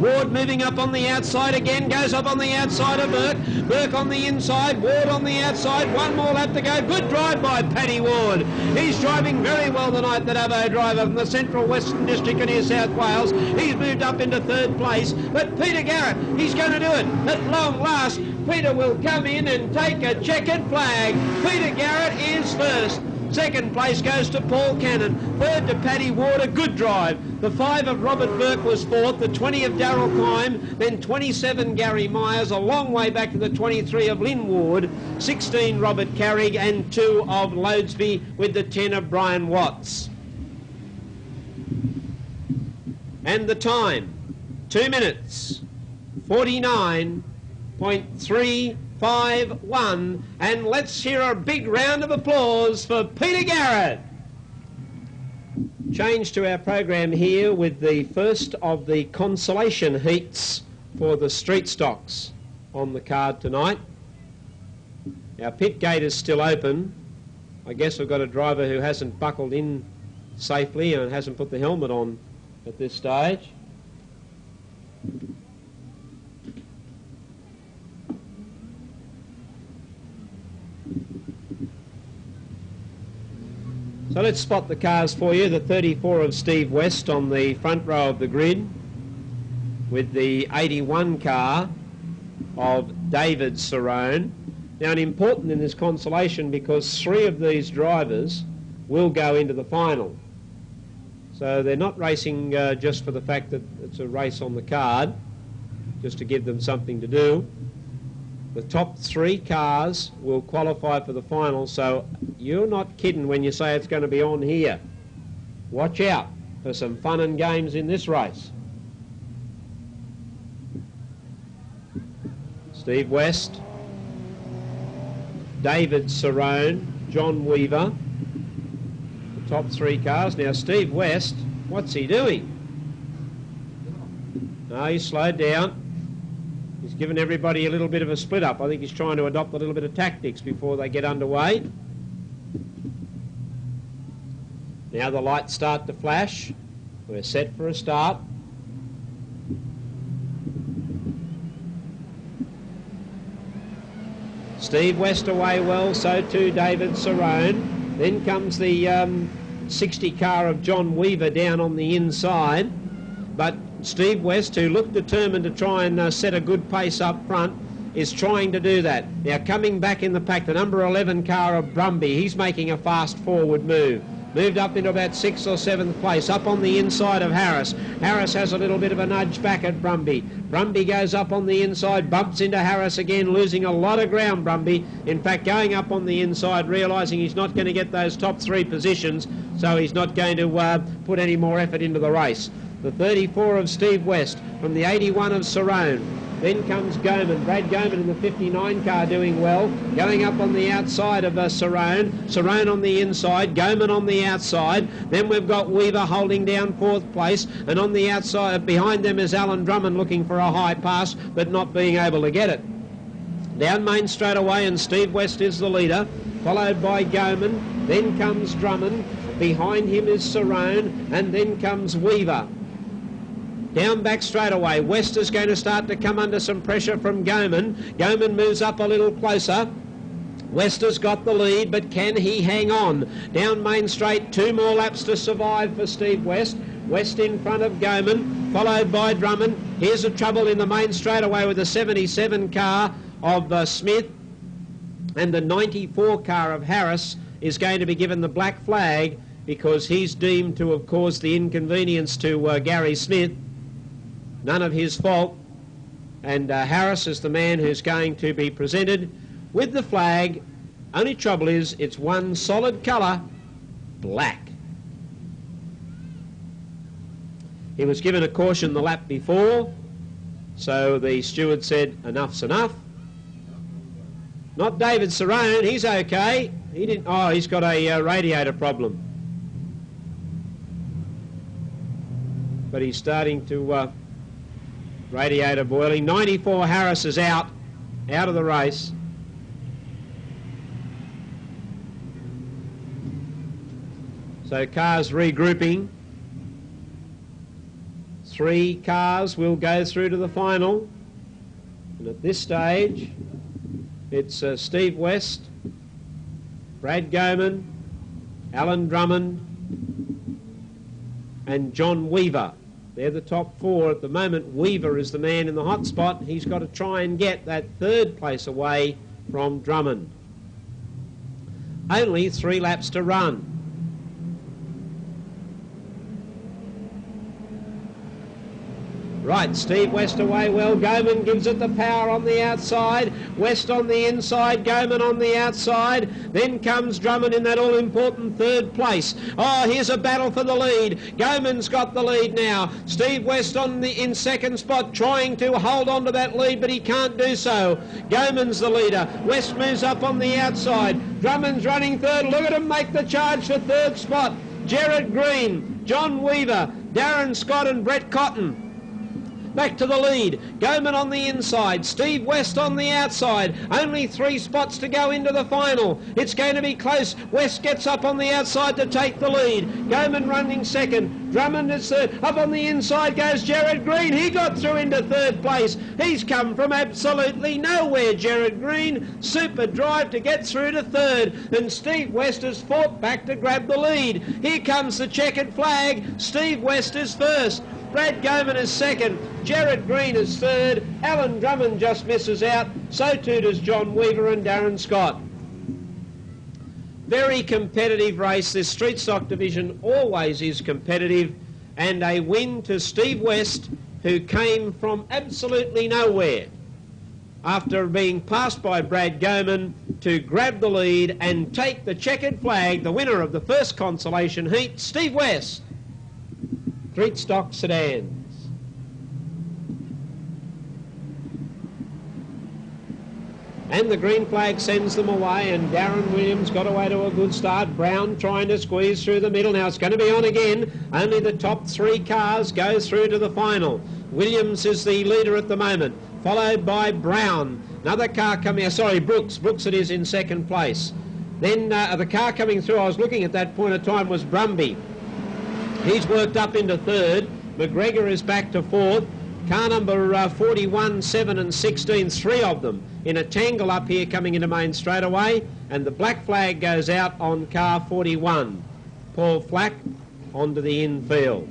Ward moving up on the outside again, goes up on the outside of Burke. Burke on the inside, Ward on the outside. 1 more lap to go. Good drive by Paddy Ward. He's driving very well tonight, that Avo driver from the Central Western District of New South Wales. He's moved up into third place. But Peter Garrett, he's going to do it. At long last, Peter will come in and take a checkered flag. Peter Garrett is first. Second place goes to Paul Cannon. Third to Paddy Ward, a good drive. The 5 of Robert Burke was fourth. The 20 of Darryl Kime. Then 27 Gary Myers. A long way back to the 23 of Lynn Ward. 16 Robert Carrig. And 2 of Loadsby with the 10 of Brian Watts. And the time, 2 minutes, 49.351, and let's hear a big round of applause for Peter Garrett. change to our program here with the first of the consolation heats for the street stocks on the card tonight. Our pit gate is still open. I guess we've got a driver who hasn't buckled in safely and hasn't put the helmet on at this stage. So let's spot the cars for you. The 34 of Steve West on the front row of the grid, with the 81 car of David Cerrone. Now, important in this consolation because 3 of these drivers will go into the final. So they're not racing just for the fact that it's a race on the card, just to give them something to do. The top 3 cars will qualify for the final, so you're not kidding when you say it's going to be on here. Watch out for some fun and games in this race. Steve West, David Cerrone, John Weaver, the top 3 cars. Now Steve West, what's he doing? No, he's slowed down. He's given everybody a little bit of a split up. I think he's trying to adopt a little bit of tactics before they get underway. Now the lights start to flash. We're set for a start. Steve West away well, so too David Cerrone. Then comes the 60 car of John Weaver down on the inside. But Steve West, who looked determined to try and set a good pace up front, is trying to do that. Now coming back in the pack, the number 11 car of Brumby, he's making a fast forward move. Moved up into about 6th or 7th place, up on the inside of Harris. Harris has a little bit of a nudge back at Brumby. Brumby goes up on the inside, bumps into Harris again, losing a lot of ground, Brumby. In fact, going up on the inside, realising he's not going to get those top 3 positions, so he's not going to put any more effort into the race. The 34 of Steve West from the 81 of Cerrone. Then comes Goman, Brad Goman in the 59 car doing well, going up on the outside of Cerrone. Cerrone on the inside, Goman on the outside. Then we've got Weaver holding down 4th place, and on the outside behind them is Alan Drummond looking for a high pass but not being able to get it. Down Main straight away, and Steve West is the leader, followed by Goman. Then comes Drummond, behind him is Cerrone, and then comes Weaver. Down back straight away, West is going to start to come under some pressure from Goman. Goman moves up a little closer. West has got the lead, but can he hang on? Down Main Straight, 2 more laps to survive for Steve West. West in front of Goman, followed by Drummond. Here's the trouble in the Main Straight away with the 77 car of Smith, and the 94 car of Harris is going to be given the black flag because he's deemed to have caused the inconvenience to Gary Smith. None of his fault, and Harris is the man who's going to be presented with the flag. Only trouble is it's one solid colour, black. He was given a caution the lap before, so the steward said enough's enough. Not David Cerrone, he's okay. He didn't. Oh, he's got a radiator problem, but he's starting to. Radiator boiling. 94 Harris is out of the race. So cars regrouping. 3 cars will go through to the final. And at this stage, it's Steve West, Brad Goman, Alan Drummond, and John Weaver. They're the top 4 at the moment. Weaver is the man in the hot spot. He's got to try and get that 3rd place away from Drummond. Only 3 laps to run. Right, Steve West away well. Goman gives it the power on the outside. West on the inside, Goman on the outside. Then comes Drummond in that all-important 3rd place. Oh, here's a battle for the lead. Goman's got the lead now. Steve West in 2nd spot, trying to hold on to that lead, but he can't do so. Goman's the leader. West moves up on the outside. Drummond's running 3rd. Look at him make the charge for 3rd spot. Gerard Green, John Weaver, Darren Scott and Brett Cotton. Back to the lead. Goman on the inside. Steve West on the outside. Only 3 spots to go into the final. It's going to be close. West gets up on the outside to take the lead. Goman running second. Drummond is third. Up on the inside goes Gerard Green. He got through into 3rd place. He's come from absolutely nowhere, Gerard Green. Super drive to get through to 3rd. And Steve West has fought back to grab the lead. Here comes the checkered flag. Steve West is first. Brad Goman is second, Gerard Green is third, Alan Drummond just misses out, so too does John Weaver and Darren Scott. Very competitive race. This street stock division always is competitive, and a win to Steve West, who came from absolutely nowhere after being passed by Brad Goman to grab the lead and take the checkered flag, the winner of the first consolation heat, Steve West. Street stock sedans. And the green flag sends them away, and Darren Williams got away to a good start. Brown trying to squeeze through the middle. Now it's going to be on again. Only the top 3 cars go through to the final. Williams is the leader at the moment, followed by Brown. Another car coming, Brooks. Brooks it is in 2nd place. Then the car coming through, I was looking at that point of time, was Brumby. He's worked up into 3rd. McGregor is back to 4th. Car number 41, 7 and 16, 3 of them in a tangle up here coming into main straightaway. And the black flag goes out on car 41. Paul Flack onto the infield.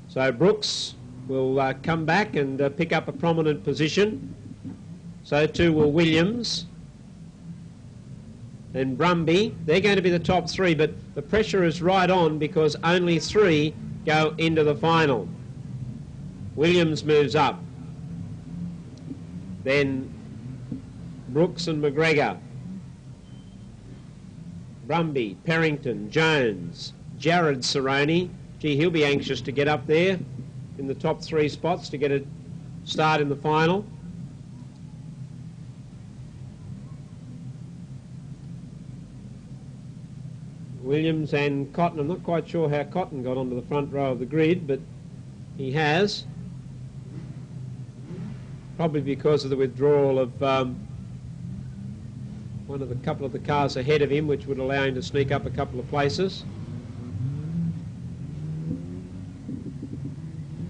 So Brooks will come back and pick up a prominent position. So too will Williams and Brumby. They're going to be the top 3, but the pressure is right on because only 3 go into the final. Williams moves up. Then Brooks and McGregor. Brumby, Perrington, Jones, Jared Cerrone. Gee, he'll be anxious to get up there in the top 3 spots to get a start in the final. Williams and Cotton. I'm not quite sure how Cotton got onto the front row of the grid, but he has. Probably because of the withdrawal of couple of the cars ahead of him, which would allow him to sneak up a couple of places.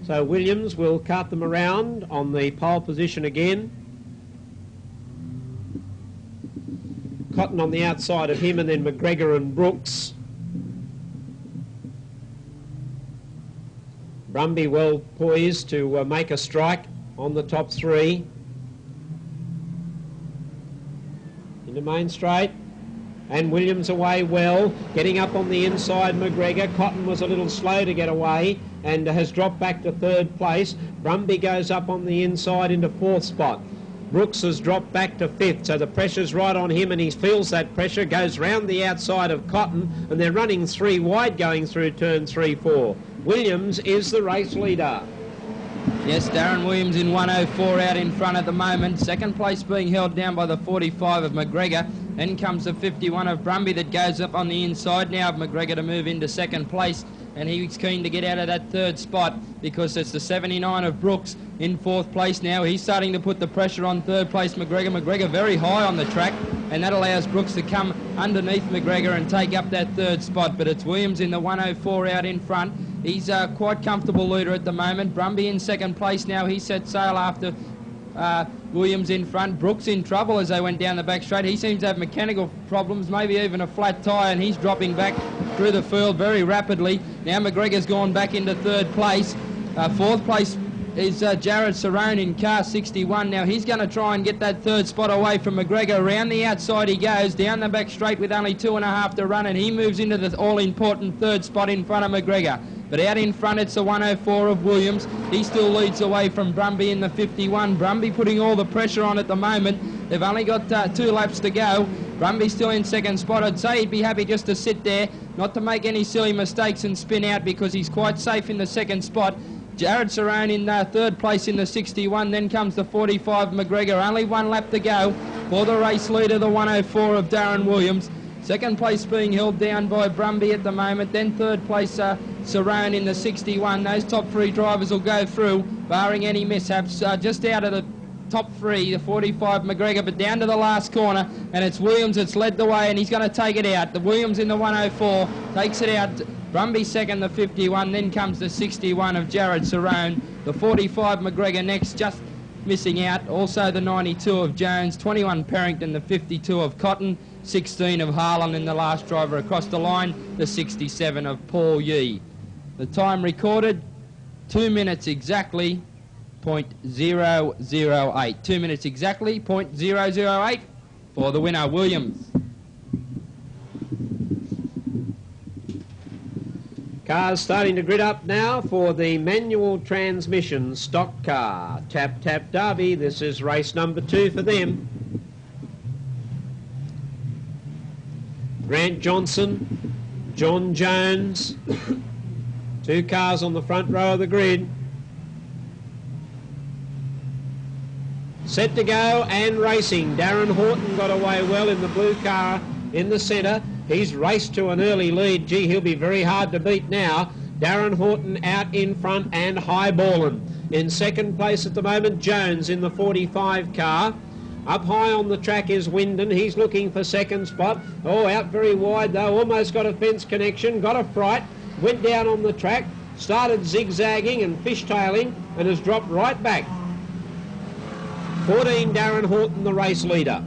So Williams will cart them around on the pole position again. Cotton on the outside of him, and then McGregor and Brooks. Brumby well poised to make a strike on the top 3. Into main straight, and Williams away well, getting up on the inside. McGregor. Cotton was a little slow to get away and has dropped back to 3rd place. Brumby goes up on the inside into 4th spot. Brooks has dropped back to 5th, so the pressure's right on him, and he feels that pressure, goes round the outside of Cotton, and they're running 3 wide going through turn 3-4. Williams is the race leader. Yes, Darren Williams in 104 out in front at the moment. 2nd place being held down by the 45 of McGregor. Then comes the 51 of Brumby that goes up on the inside now of McGregor to move into 2nd place. And he's keen to get out of that 3rd spot because it's the 79 of Brooks in 4th place now. He's starting to put the pressure on 3rd place McGregor. McGregor very high on the track, and that allows Brooks to come underneath McGregor and take up that 3rd spot. But it's Williams in the 104 out in front. He's quite comfortable leader at the moment. Brumby in 2nd place now. He set sail after Williams in front. Brooks in trouble as they went down the back straight. He seems to have mechanical problems, maybe even a flat tyre, and he's dropping back through the field very rapidly. Now McGregor's gone back into 3rd place. 4th place is Jared Cerrone in car 61. Now he's going to try and get that 3rd spot away from McGregor. Around the outside he goes, down the back straight with only 2.5 to run, and he moves into the all-important 3rd spot in front of McGregor. But out in front, it's the 104 of Williams. He still leads away from Brumby in the 51. Brumby putting all the pressure on at the moment. They've only got 2 laps to go. Brumby still in 2nd spot. I'd say he'd be happy just to sit there, not to make any silly mistakes and spin out, because he's quite safe in the 2nd spot. Jared Cerrone in third place in the 61. Then comes the 45 McGregor. Only one lap to go for the race leader, the 104 of Darren Williams. Second place being held down by Brumby at the moment. Then third place Cerrone in the 61. Those top three drivers will go through, barring any mishaps. Just out of the top three, the 45 McGregor, but down to the last corner, and it's Williams that's led the way, and he's going to take it out. The Williams in the 104 takes it out. Brumby second, the 51. Then comes the 61 of Jared Cerrone. The 45 McGregor next, just missing out. Also the 92 of Jones, 21 Perrington, the 52 of Cotton, 16 of Harlan, and the last driver across the line, the 67 of Paul Yee. The time recorded, 2 minutes exactly, .008. 2 minutes exactly, .008 for the winner, Williams. Cars starting to grid up now for the manual transmission stock car. Tap Tap Derby, this is race number 2 for them. Grant Johnson, John Jones, 2 cars on the front row of the grid. Set to go and racing. Darren Horton got away well in the blue car in the centre. He's raced to an early lead. Gee, he'll be very hard to beat now. Darren Horton out in front and highballing. In second place at the moment, Jones in the 45 car. Up high on the track is Wyndon. He's looking for second spot. Oh, out very wide though. Almost got a fence connection. Got a fright. Went down on the track. Started zigzagging and fishtailing and has dropped right back. 14, Darren Horton, the race leader.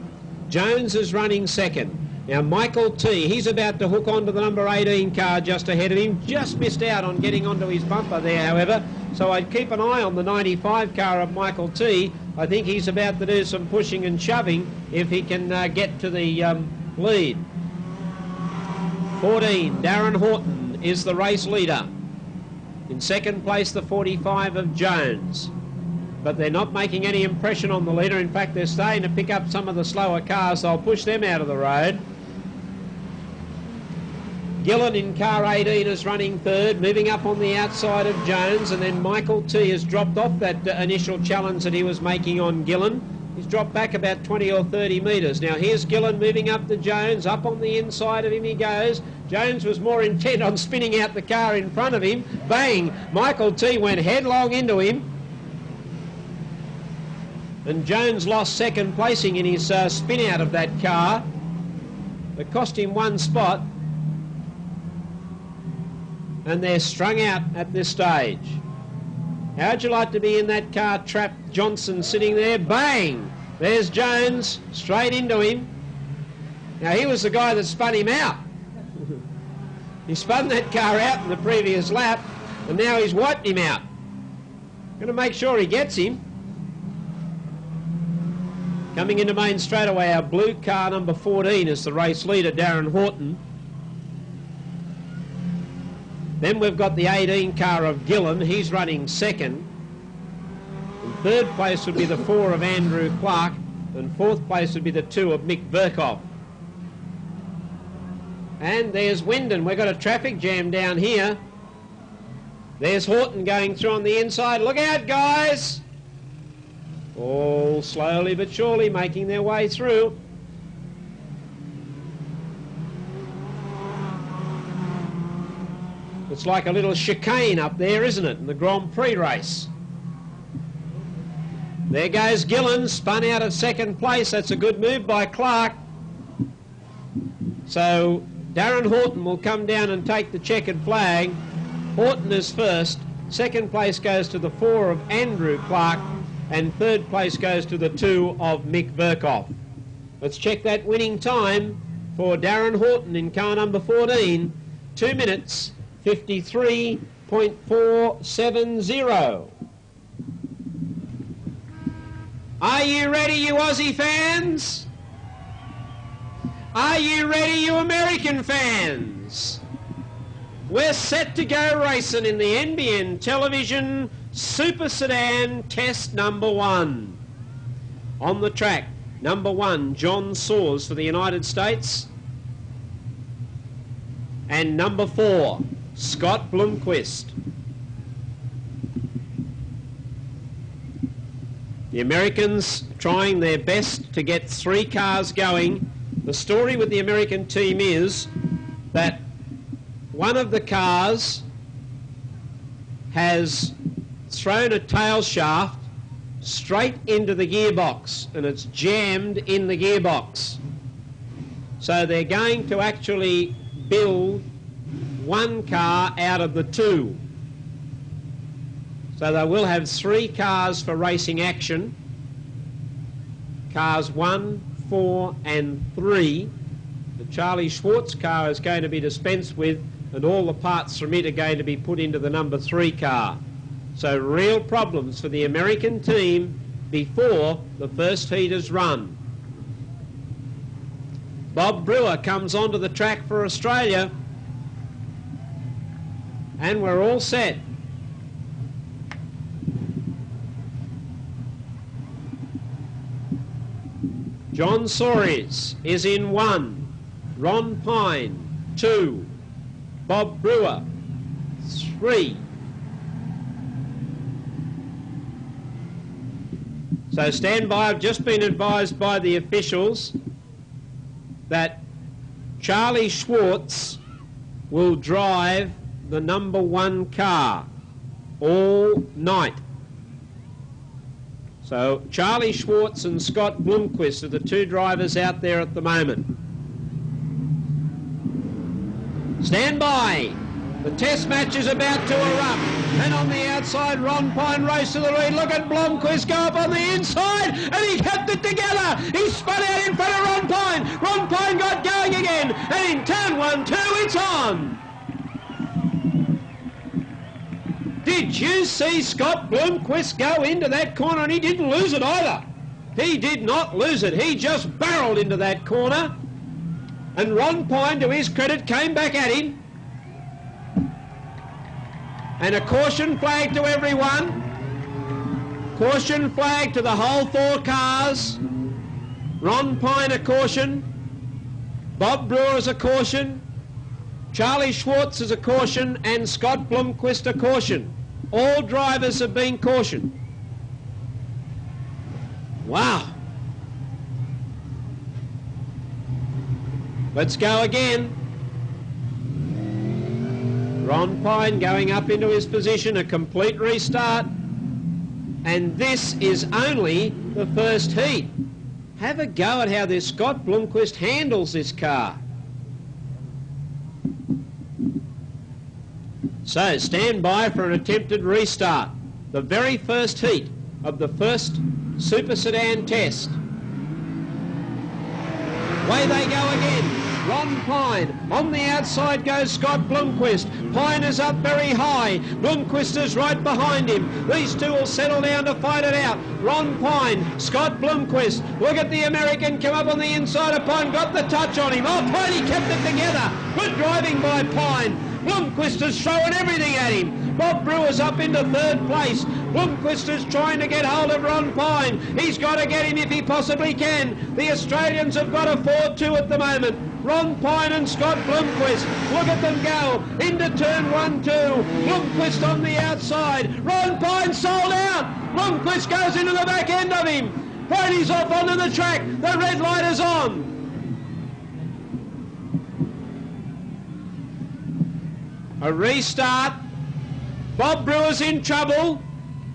Jones is running second. Now Michael T, he's about to hook onto the number 18 car just ahead of him. Just missed out on getting onto his bumper there, however. So I'd keep an eye on the 95 car of Michael T. I think he's about to do some pushing and shoving if he can get to the lead. 14, Darren Horton is the race leader. In second place, the 45 of Jones. But they're not making any impression on the leader. In fact, they're starting to pick up some of the slower cars. They'll push them out of the road. Gillen in car 18 is running third, moving up on the outside of Jones, and then Michael T has dropped off that initial challenge that he was making on Gillen. He's dropped back about 20 or 30 metres. Now here's Gillen moving up to Jones. Up on the inside of him he goes. Jones was more intent on spinning out the car in front of him. Bang! Michael T went headlong into him. And Jones lost second placing in his spin out of that car. It cost him 1 spot. And they're strung out at this stage. How'd you like to be in that car, trapped Johnson sitting there? Bang! There's Jones, straight into him. Now he was the guy that spun him out. He spun that car out in the previous lap, and now he's wiped him out. Going to make sure he gets him. Coming into main straightaway, our blue car number 14 is the race leader, Darren Horton. Then we've got the 18 car of Gillen. He's running second. In third place would be the 4 of Andrew Clark, and fourth place would be the 2 of Mick Burkhoff. And there's Wyndon. We've got a traffic jam down here. There's Horton going through on the inside. Look out, guys! All slowly but surely making their way through. It's like a little chicane up there, isn't it, in the Grand Prix race. There goes Gillen, spun out of second place. That's a good move by Clark. So Darren Horton will come down and take the checkered flag. Horton is first. Second place goes to the 4 of Andrew Clark. And third place goes to the 2 of Mick Burkhoff. Let's check that winning time for Darren Horton in car number 14. 2 minutes, 53.470. Are you ready, you Aussie fans? Are you ready, you American fans? We're set to go racing in the NBN Television Super Sedan Test number 1. On the track, number 1, John Saws for the United States. And number 4, Scott Blumquist. The Americans trying their best to get 3 cars going. The story with the American team is that one of the cars has thrown a tail shaft straight into the gearbox, and it's jammed in the gearbox. So they're going to actually build 1 car out of the 2. So they will have 3 cars for racing action. Cars 1, 4 and 3. The Charlie Schwartz car is going to be dispensed with, and all the parts from it are going to be put into the number 3 car. So real problems for the American team before the first heat is run. Bob Brewer comes onto the track for Australia, and we're all set. John Soares is in 1, Ron Pine 2, Bob Brewer 3. So stand by. I've just been advised by the officials that Charlie Schwartz will drive the number 1 car all night. So Charlie Schwartz and Scott Blumquist are the 2 drivers out there at the moment. Stand by. The test match is about to erupt. And on the outside, Ron Pine race to the lead. Look at Blumquist go up on the inside, and he kept it together. He spun out in front of Ron Pine. Ron Pine got going again, and in turn 1, 2, it's on. Did you see Scott Blumquist go into that corner? And he didn't lose it either. He did not lose it. He just barreled into that corner. And Ron Pine, to his credit, came back at him. And a caution flag to everyone. Caution flag to the whole 4 cars. Ron Pine a caution. Bob Brewer is a caution. Charlie Schwartz is a caution, and Scott Blumquist a caution. All drivers have been cautioned. Wow. Let's go again. Ron Pine going up into his position, a complete restart. And this is only the first heat. Have a go at how this Scott Blumquist handles this car. So stand by for an attempted restart. The very first heat of the first Super Sedan test. Away they go again. Ron Pine. On the outside goes Scott Blumquist. Pine is up very high. Blumquist is right behind him. These 2 will settle down to fight it out. Ron Pine, Scott Blumquist. Look at the American come up on the inside of Pine. Got the touch on him. Oh, Pine, he kept it together. Good driving by Pine. Blumquist is throwing everything at him. Bob Brewer's up into 3rd place. Blumquist is trying to get hold of Ron Pine. He's got to get him if he possibly can. The Australians have got a 4-2 at the moment. Ron Pine and Scott Blumquist. Look at them go into turn 1, 2. Blumquist on the outside. Ron Pine sold out. Blumquist goes into the back end of him. Piney's off onto the track. The red light is on. A restart. Bob Brewer's in trouble.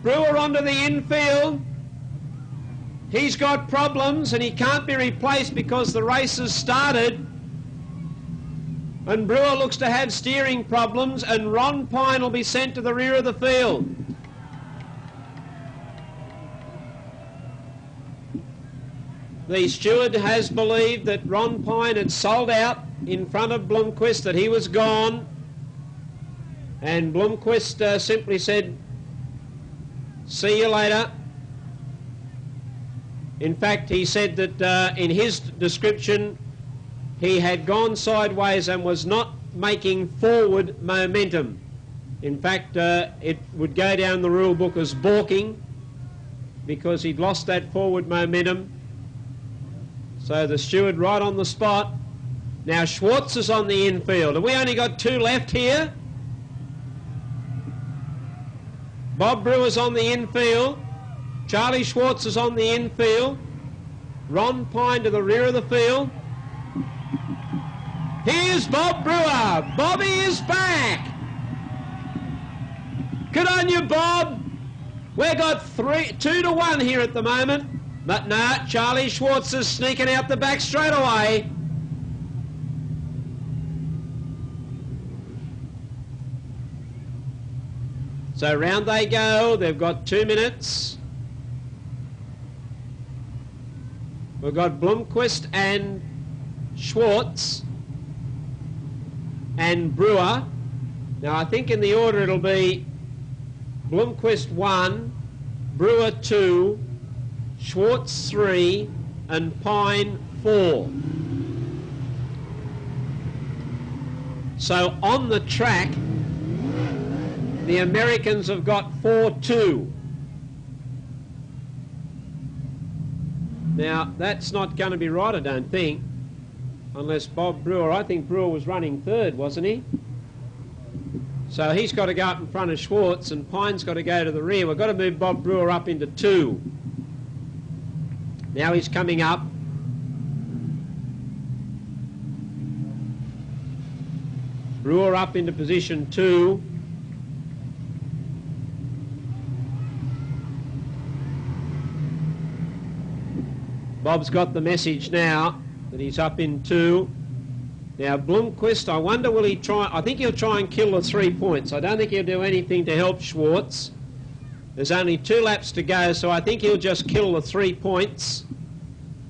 Brewer onto the infield. He's got problems and he can't be replaced because the race has started. And Brewer looks to have steering problems, and Ron Pine will be sent to the rear of the field. The steward has believed that Ron Pine had sold out in front of Blumquist, that he was gone. And Blumquist simply said, "See you later." In fact, he said that in his description, he had gone sideways and was not making forward momentum. In fact, it would go down the rule book as balking because he'd lost that forward momentum. So the steward right on the spot. Now Schwartz is on the infield. Have we only got 2 left here? Bob Brewer's on the infield. Charlie Schwartz is on the infield. Ron Pine to the rear of the field. Here's Bob Brewer. Bobby is back. Good on you, Bob. We've got 2-1 here at the moment. But no, Charlie Schwartz is sneaking out the back straight away. So round they go. They've got 2 minutes. We've got Blumquist and Schwartz and Brewer. Now I think in the order it'll be Blumquist 1, Brewer 2, Schwartz 3 and Pine 4. So on the track the Americans have got 4-2. Now, that's not going to be right, I don't think, unless Bob Brewer, I think Brewer was running third, wasn't he? So he's got to go up in front of Schwartz and Pine's got to go to the rear. We've got to move Bob Brewer up into 2. Now he's coming up. Brewer up into position 2. Bob's got the message now that he's up in 2. Now Blumquist, I wonder will he try, I think he'll try and kill the 3 points. I don't think he'll do anything to help Schwartz. There's only 2 laps to go, so I think he'll just kill the 3 points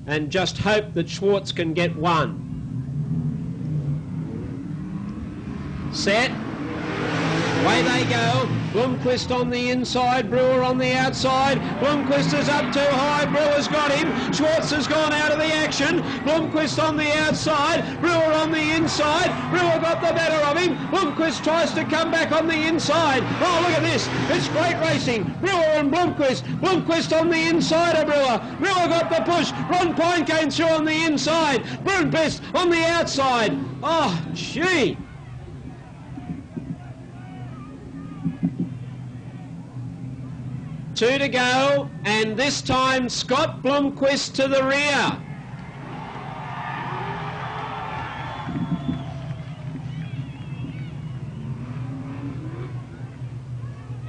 and just hope that Schwartz can get 1. Set. Away they go. Blumquist on the inside, Brewer on the outside. Blumquist is up too high, Brewer's got him. Schwartz has gone out of the action. Blumquist on the outside, Brewer on the inside. Brewer got the better of him. Blumquist tries to come back on the inside. Oh, look at this. It's great racing. Brewer and Blumquist. Blumquist on the inside of Brewer. Brewer got the push. Ron Pine came through on the inside. Blumquist on the outside. Oh, gee. Two to go, and this time Scott Blumquist to the rear.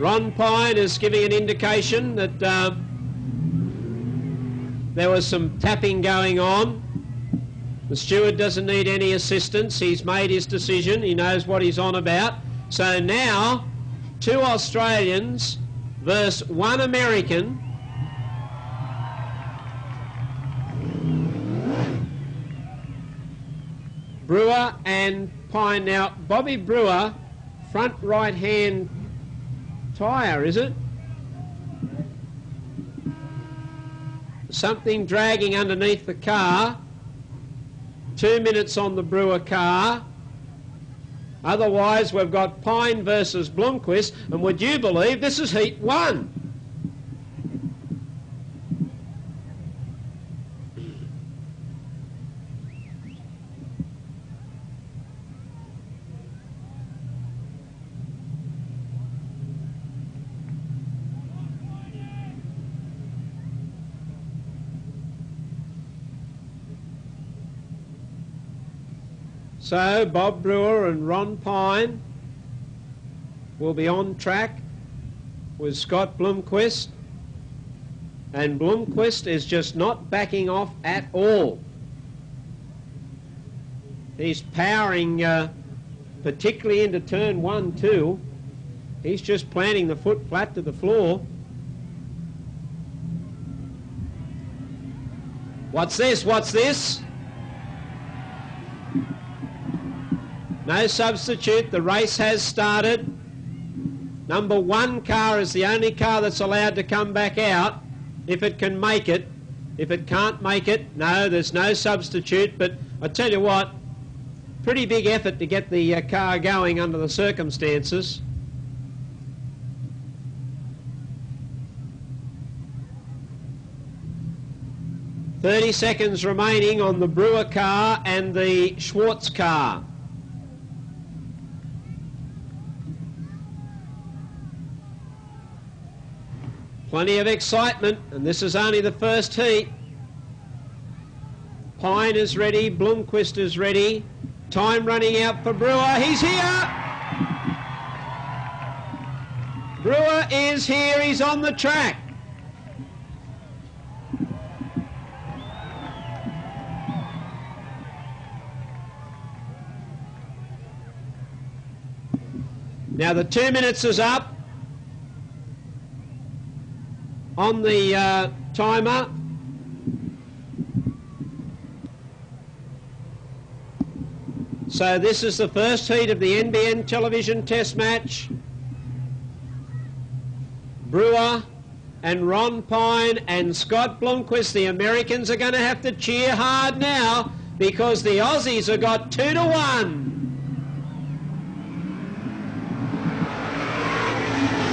Ron Pine is giving an indication that there was some tapping going on. The steward doesn't need any assistance. He's made his decision. He knows what he's on about. So now, 2 Australians versus 1 American. Brewer and Pine. Now, Bobby Brewer, front right-hand tyre, is it? Something dragging underneath the car. 2 minutes on the Brewer car. Otherwise, we've got Pine versus Blumquist, and would you believe this is heat 1? So Bob Brewer and Ron Pine will be on track with Scott Blumquist, and Blumquist is just not backing off at all. He's powering particularly into turn 1, 2. He's just planting the foot flat to the floor. What's this? What's this? No substitute. The race has started. Number 1 car is the only car that's allowed to come back out if it can make it. If it can't make it, no, there's no substitute. But I tell you what, pretty big effort to get the car going under the circumstances. "30 seconds remaining on the Brewer car and the Schwartz car. Plenty of excitement, and this is only the first heat. Pine is ready, Blumquist is ready. Time running out for Brewer. He's here! Brewer is here, he's on the track. Now the 2 minutes is up on the timer. So this is the first heat of the NBN television test match. Brewer and Ron Pine and Scott Blumquist, the Americans, are going to have to cheer hard now because the Aussies have got 2-1.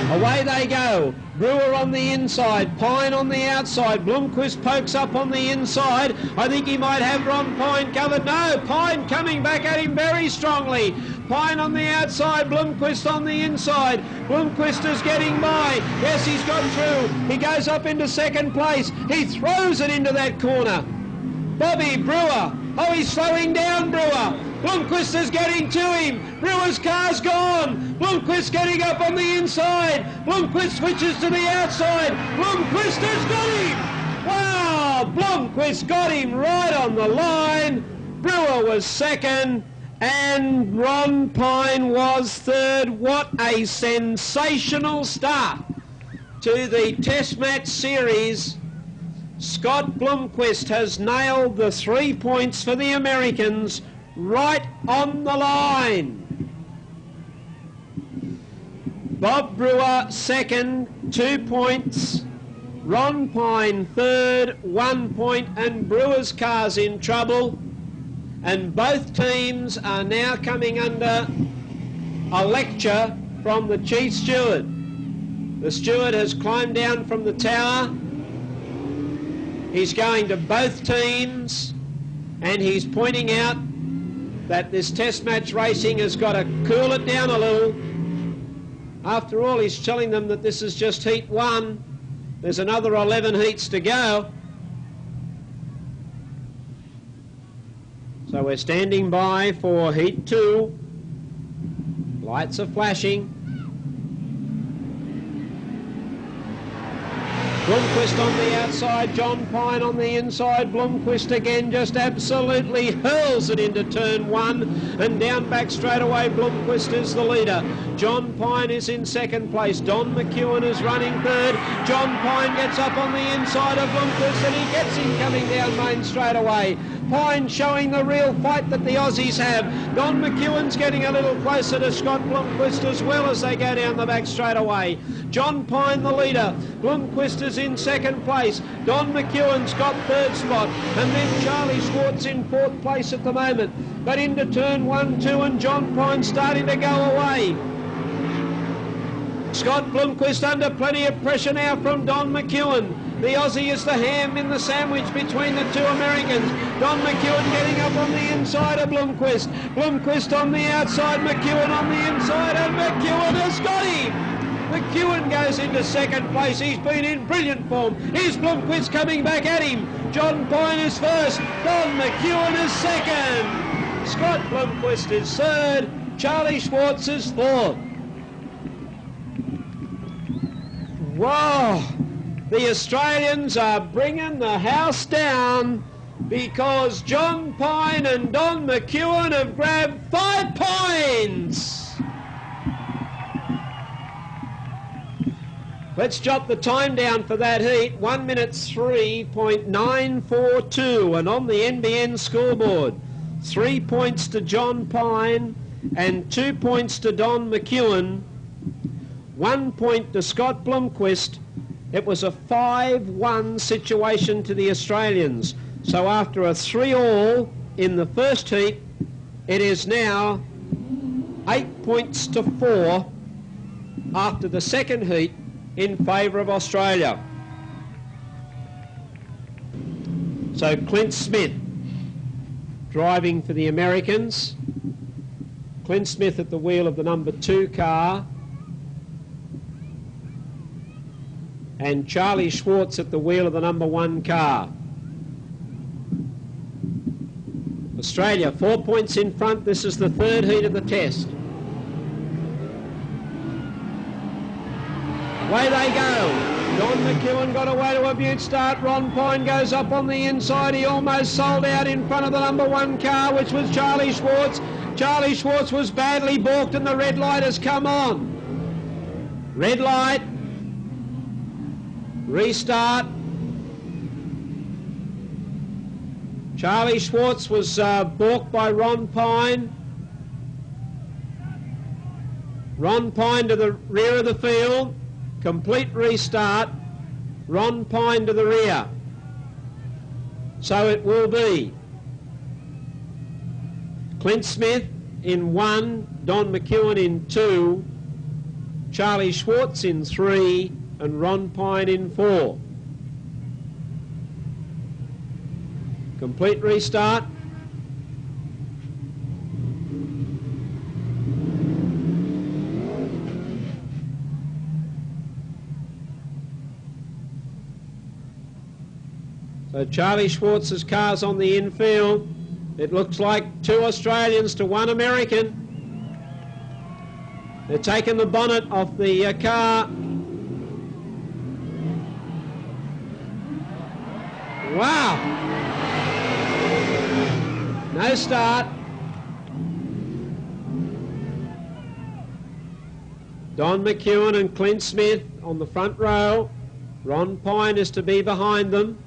Away they go. Brewer on the inside, Pine on the outside. Blumquist pokes up on the inside. I think he might have Ron Pine covered. No, Pine coming back at him very strongly. Pine on the outside, Blumquist on the inside. Blumquist is getting by. Yes, he's got through. He goes up into second place. He throws it into that corner. Bobby Brewer. Oh, he's slowing down, Brewer. Blumquist is getting to him. Brewer's car's gone. Blumquist getting up on the inside. Blumquist switches to the outside. Blumquist has got him. Wow, Blumquist got him right on the line. Brewer was second and Ron Pine was third. What a sensational start to the Test Match Series. Scott Blumquist has nailed the 3 points for the Americans right on the line. Bob Brewer second, 2 points. Ron Pine third, 1 point, and Brewer's car's in trouble. And both teams are now coming under a lecture from the chief steward. The steward has climbed down from the tower. He's going to both teams and he's pointing out that this test match racing has got to cool it down a little. After all, he's telling them that this is just heat 1. There's another 11 heats to go. So we're standing by for heat 2. Lights are flashing. Blumquist on the outside, John Pine on the inside. Blumquist again just absolutely hurls it into turn 1 and down back straight away. Blumquist is the leader. John Pine is in second place. Don McEwen is running third. John Pine gets up on the inside of Blumquist and he gets him coming down main straight away. Pine showing the real fight that the Aussies have. Don McEwen's getting a little closer to Scott Blumquist as well as they go down the back straight away. John Pine the leader. Blumquist is in second place. Don McEwen's got third spot. And then Charlie Schwartz in fourth place at the moment. But into turn 1, 2 and John Pine starting to go away. Scott Blumquist under plenty of pressure now from Don McEwen. The Aussie is the ham in the sandwich between the two Americans. Don McEwen getting up on the inside of Blumquist. Blumquist on the outside, McEwen on the inside, and McEwen has got him. McEwen goes into second place. He's been in brilliant form. Here's Blumquist coming back at him. John Pine is first. Don McEwen is second. Scott Blumquist is third. Charlie Schwartz is fourth. Whoa! The Australians are bringing the house down because John Pine and Don McEwen have grabbed 5 points. Let's jot the time down for that heat. 1 minute 3.942, and on the NBN scoreboard, 3 points to John Pine and 2 points to Don McEwen, 1 point to Scott Blumquist. It was a 5-1 situation to the Australians. So after a 3-all in the first heat, it is now 8 points to 4 after the second heat in favour of Australia. So Clint Smith driving for the Americans. Clint Smith at the wheel of the number 2 car. and Charlie Schwartz at the wheel of the number 1 car. Australia 4 points in front. This is the 3rd heat of the test. Away they go. Don McEwen got away to a beaut start. Ron Pine goes up on the inside. He almost sold out in front of the number 1 car, which was Charlie Schwartz. Charlie Schwartz was badly balked and the red light has come on. Red light. Restart. Charlie Schwartz was balked by Ron Pine. Ron Pine to the rear of the field. Complete restart. Ron Pine to the rear. So it will be Clint Smith in 1, Don McEwen in 2, Charlie Schwartz in 3, and Ron Pine in 4. Complete restart. So Charlie Schwartz's car's on the infield. It looks like 2 Australians to 1 American. They're taking the bonnet off the car. Wow! No start. Don McEwen and Clint Smith on the front row. Ron Pine is to be behind them.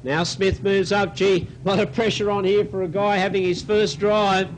Now Smith moves up. Gee, a lot of pressure on here for a guy having his first drive.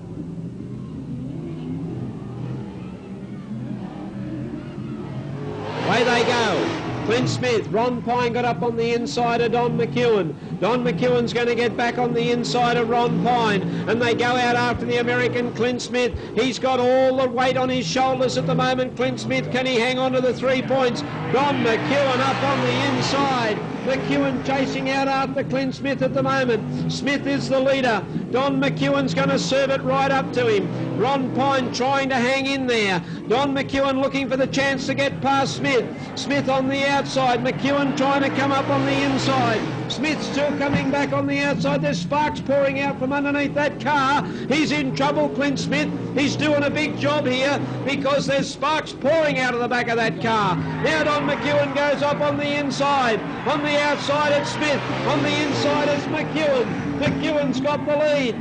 Away they go. Clint Smith, Ron Pine got up on the inside of Don McEwen. Don McEwen's going to get back on the inside of Ron Pine, and they go out after the American Clint Smith. He's got all the weight on his shoulders at the moment. Clint Smith, can he hang on to the 3 points? Don McEwen up on the inside. McEwen chasing out after Clint Smith at the moment. Smith is the leader. Don McEwen's going to serve it right up to him. Ron Pine trying to hang in there. Don McEwen looking for the chance to get past Smith. Smith on the outside. McEwen trying to come up on the inside. Smith still coming back on the outside. There's sparks pouring out from underneath that car. He's in trouble, Clint Smith. He's doing a big job here because there's sparks pouring out of the back of that car. Now Don McEwen goes up on the inside. On the outside it's Smith. On the inside it's McEwen. McEwen's got the lead.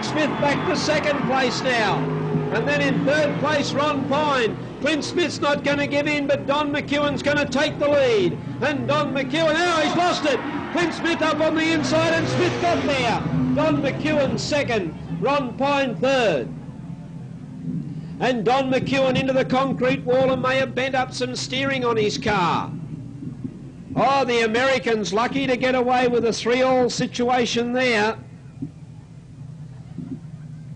Smith back to 2nd place now. And then in 3rd place, Ron Pine. Clint Smith's not going to give in, but Don McEwen's going to take the lead. And Don McEwen, oh, he's lost it. Clint Smith up on the inside, and Smith got there. Don McEwen 2nd, Ron Pine 3rd. And Don McEwen into the concrete wall and may have bent up some steering on his car. Oh, the Americans lucky to get away with a 3-all situation there.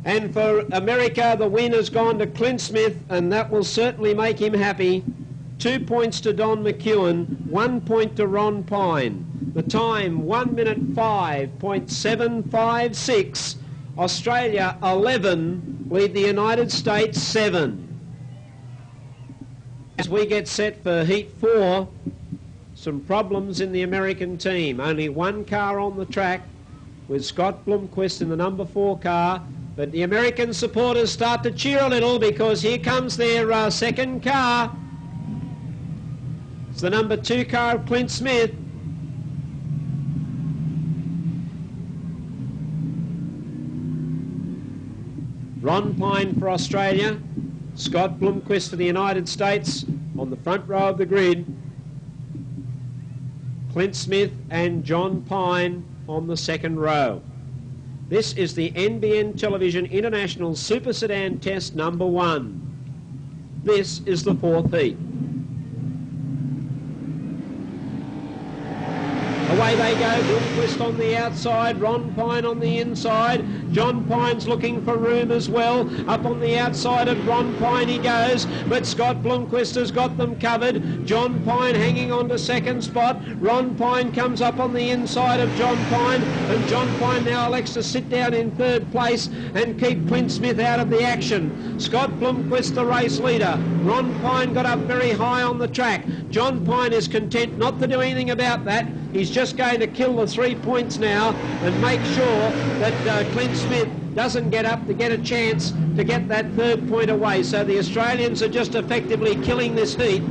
And for America, the win has gone to Clint Smith, and that will certainly make him happy. 2 points to Don McEwen, 1 point to Ron Pine. The time, 1 minute 5.756. Australia 11, lead the United States 7. As we get set for Heat 4, some problems in the American team. Only 1 car on the track with Scott Blumquist in the number 4 car. But the American supporters start to cheer a little because here comes their 2nd car. It's the number 2 car of Clint Smith. Ron Pine for Australia. Scott Blumquist for the United States on the front row of the grid. Clint Smith and John Pine on the 2nd row. This is the NBN Television International Super Sedan Test number 1. This is the 4th heat. Away they go, Blumquist on the outside, Ron Pine on the inside. John Pine's looking for room as well. Up on the outside of Ron Pine he goes, but Scott Blumquist has got them covered. John Pine hanging on to second spot. Ron Pine comes up on the inside of John Pine, and John Pine now elects to sit down in third place and keep Clint Smith out of the action. Scott Blumquist the race leader. Ron Pine got up very high on the track. John Pine is content not to do anything about that. He's just going to kill the 3 points now and make sure that Clint Smith doesn't get up to get a chance to get that third point away. So the Australians are just effectively killing this heat.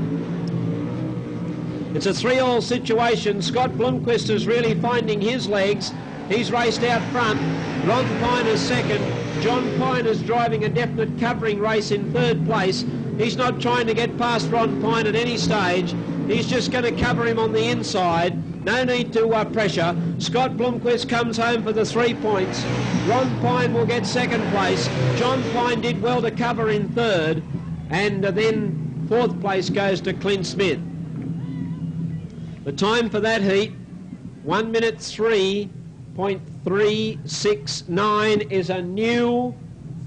It's a 3-all situation. Scott Blumquist is really finding his legs. He's raced out front. Ron Pine is second. John Pine is driving a definite covering race in third place. He's not trying to get past Ron Pine at any stage. He's just going to cover him on the inside. No need to pressure. Scott Blumquist comes home for the 3 points. Ron Pine will get second place. John Pine did well to cover in third. And then fourth place goes to Clint Smith. The time for that heat, 1 minute 3.369, is a new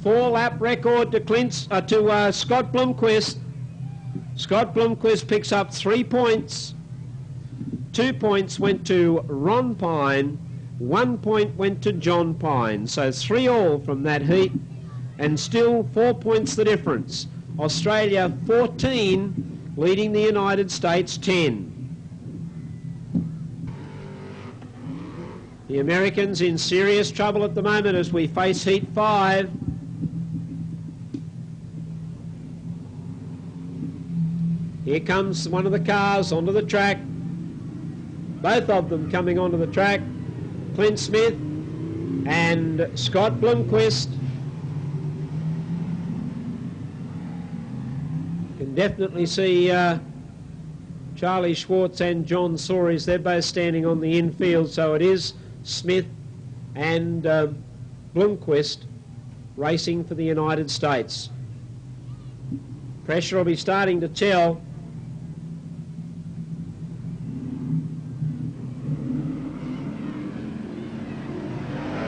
4-lap record to Scott Blumquist. Scott Blumquist picks up 3 points. 2 points went to Ron Pine. 1 point went to John Pine. So 3-all from that heat, and still 4 points the difference. Australia 14, leading the United States 10. The Americans in serious trouble at the moment as we face Heat 5. Here comes one of the cars onto the track. Both of them coming onto the track. Clint Smith and Scott Blumquist. Can definitely see Charlie Schwartz and John Soares. They're both standing on the infield, so it is Smith and Blumquist racing for the United States. Pressure will be starting to tell.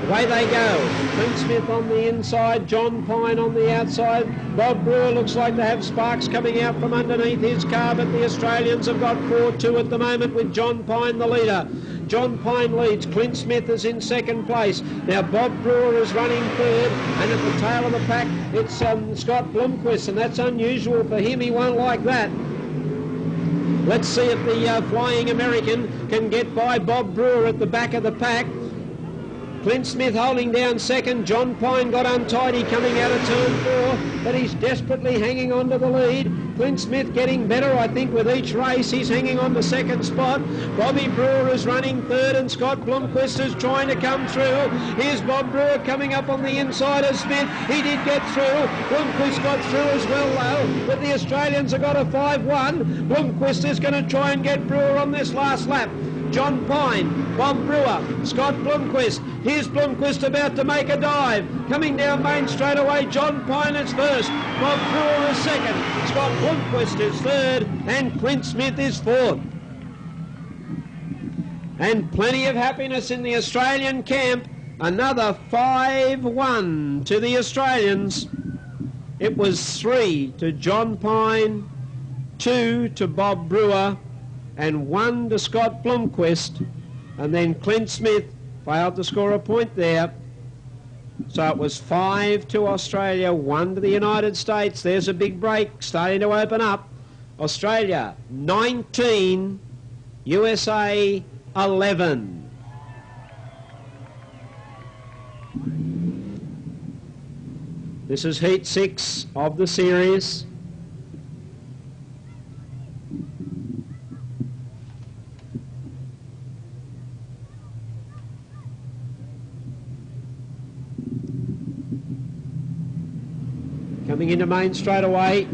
Away they go. Clint Smith on the inside, John Pine on the outside. Bob Brewer looks like to have sparks coming out from underneath his car, but the Australians have got 4-2 at the moment with John Pine the leader. John Pine leads. Clint Smith is in second place. Now Bob Brewer is running third, and at the tail of the pack it's Scott Blumquist, and that's unusual for him. He won't like that. Let's see if the Flying American can get by Bob Brewer at the back of the pack. Clint Smith holding down second. John Pine got untidy coming out of turn 4, but he's desperately hanging on to the lead. Clint Smith getting better, I think, with each race. He's hanging on to second spot. Bobby Brewer is running third, and Scott Blumquist is trying to come through. Here's Bob Brewer coming up on the inside of Smith. He did get through. Blumquist got through as well, though, but the Australians have got a 5-1. Blumquist is going to try and get Brewer on this last lap. John Pine, Bob Brewer, Scott Blumquist. Here's Blumquist about to make a dive. Coming down main straight away, John Pine is first. Bob Brewer is second. Scott Blumquist is third. And Clint Smith is fourth. And plenty of happiness in the Australian camp. Another 5-1 to the Australians. It was 3 to John Pine, 2 to Bob Brewer, and 1 to Scott Blumquist, and then Clint Smith failed to score a point there. So it was 5 to Australia, 1 to the United States. There's a big break starting to open up. Australia 19, USA 11. This is Heat 6 of the series. Coming into main straight away,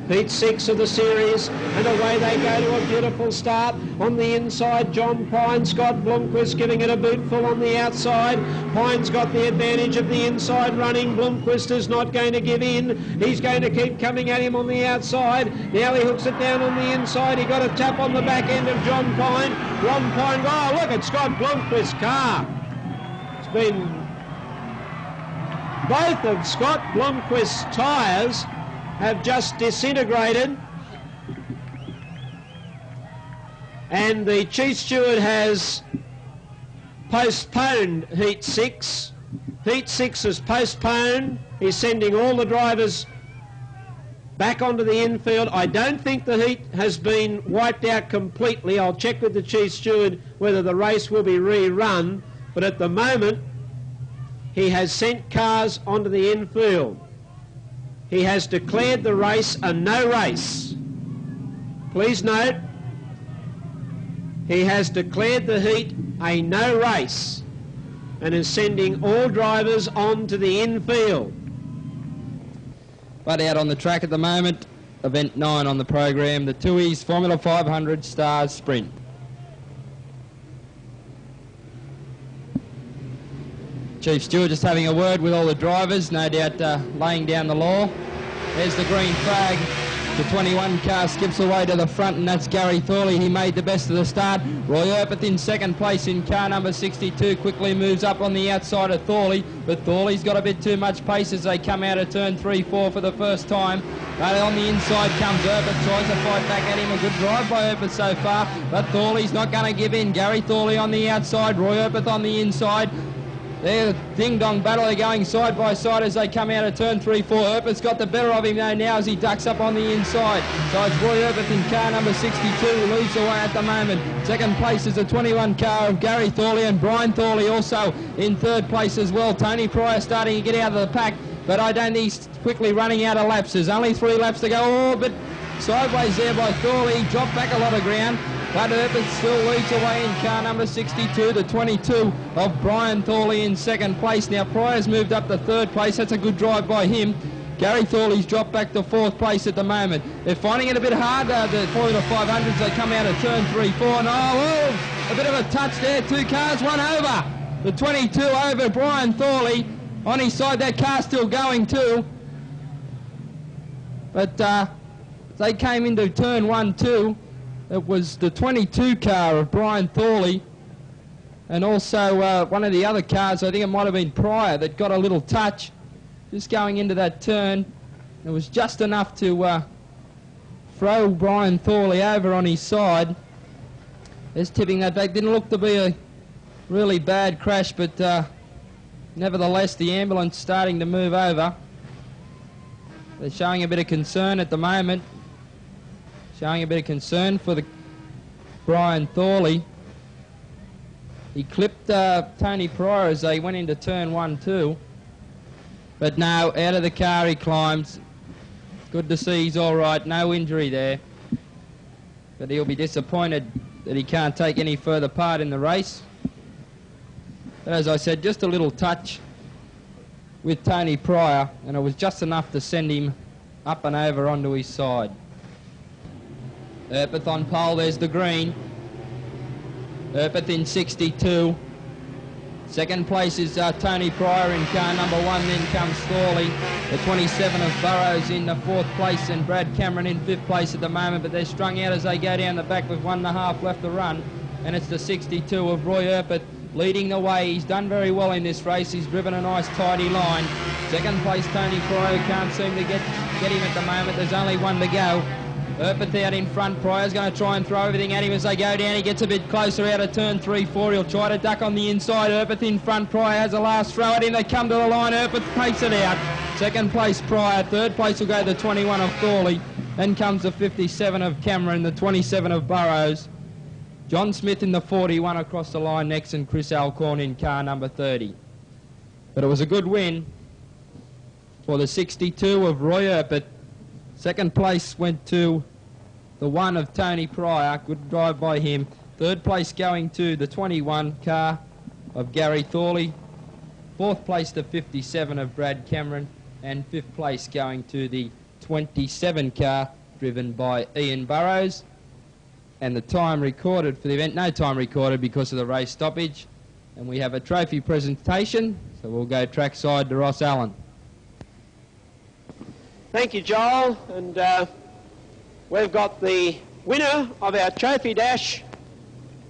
Heat 6 of the series, and away they go to a beautiful start. On the inside, John Pine, Scott Blumquist giving it a bootful on the outside. Pine's got the advantage of the inside running. Blumquist is not going to give in. He's going to keep coming at him on the outside. Now he hooks it down on the inside. He got a tap on the back end of John Pine. Ron Pine, oh, look at Scott Blumquist's car. It's been... Both of Scott Blumquist's tyres have just disintegrated, and the chief steward has postponed Heat 6. Heat 6 is postponed. He's sending all the drivers back onto the infield. I don't think the heat has been wiped out completely. I'll check with the chief steward whether the race will be rerun, but at the moment he has sent cars onto the infield. He has declared the race a no race. Please note, he has declared the heat a no race and is sending all drivers on to the infield. But out on the track at the moment, event 9 on the program, the Tui's Formula 500 Stars Sprint. Chief Steward just having a word with all the drivers, no doubt laying down the law. There's the green flag. The 21 car skips away to the front, and that's Gary Thorley. He made the best of the start. Roy Earpeth in second place in car number 62, quickly moves up on the outside of Thorley, but Thorley's got a bit too much pace as they come out of turn 3-4 for the first time. But on the inside comes Earpeth, tries to fight back at him. A good drive by Earpeth so far, but Thorley's not going to give in. Gary Thorley on the outside, Roy Earpeth on the inside. They're the ding-dong battle. They're going side by side as they come out of turn 3-4. Earpeth's got the better of him though now as he ducks up on the inside. So it's Roy Earpeth in car number 62 who leads the way at the moment. Second place is the 21 car of Gary Thorley, and Brian Thorley also in third place as well. Tony Pryor starting to get out of the pack, but I don't think he's quickly running out of laps. There's only 3 laps to go. Oh, but sideways there by Thorley. Dropped back a lot of ground. But Earpeth still leads away in car number 62, the 22 of Brian Thorley in second place. Now Pryor's moved up to third place. That's a good drive by him. Gary Thorley's dropped back to fourth place at the moment. They're finding it a bit hard, the Formula 500s. They come out of turn 3-4. And oh, a bit of a touch there. 2 cars, 1 over. The 22 over Brian Thorley. On his side, that car's still going too. But they came into turn 1-2. It was the 22 car of Brian Thorley, and also one of the other cars, I think it might have been Pryor, that got a little touch just going into that turn. It was just enough to throw Brian Thorley over on his side. There's tipping that back. Didn't look to be a really bad crash, but nevertheless the ambulance starting to move over. They're showing a bit of concern at the moment. Showing a bit of concern for the Brian Thorley. He clipped Tony Pryor as they went into turn 1-2. But now out of the car he climbs. Good to see he's all right. No injury there. But he'll be disappointed that he can't take any further part in the race. But as I said, just a little touch with Tony Pryor, and it was just enough to send him up and over onto his side. Earpeth on pole, there's the green. Earpeth in 62. Second place is Tony Pryor in car number 1, then comes Thorley. The 27 of Burrows in the 4th place, and Brad Cameron in 5th place at the moment, but they're strung out as they go down the back with 1.5 left to run. And it's the 62 of Roy Earpeth leading the way. He's done very well in this race. He's driven a nice tidy line. Second place Tony Pryor, can't seem to get him at the moment. There's only 1 to go. Earpeth out in front. Pryor's going to try and throw everything at him as they go down. He gets a bit closer out of turn 3-4. He'll try to duck on the inside. Earpeth in front. Pryor has a last throw at him. They come to the line. Earpeth takes it out. Second place Pryor. Third place will go the 21 of Thorley. Then comes the 57 of Cameron, the 27 of Burrows. John Smith in the 41 across the line next, and Chris Alcorn in car number 30. But it was a good win for the 62 of Roy Earpeth. Second place went to the 1 of Tony Pryor. Good drive by him. Third place going to the 21 car of Gary Thorley. Fourth place the 57 of Brad Cameron. And 5th place going to the 27 car driven by Ian Burrows. And the time recorded for the event, no time recorded because of the race stoppage. And we have a trophy presentation, so we'll go trackside to Ross Allen. Thank you, Joel. And we've got the winner of our trophy dash.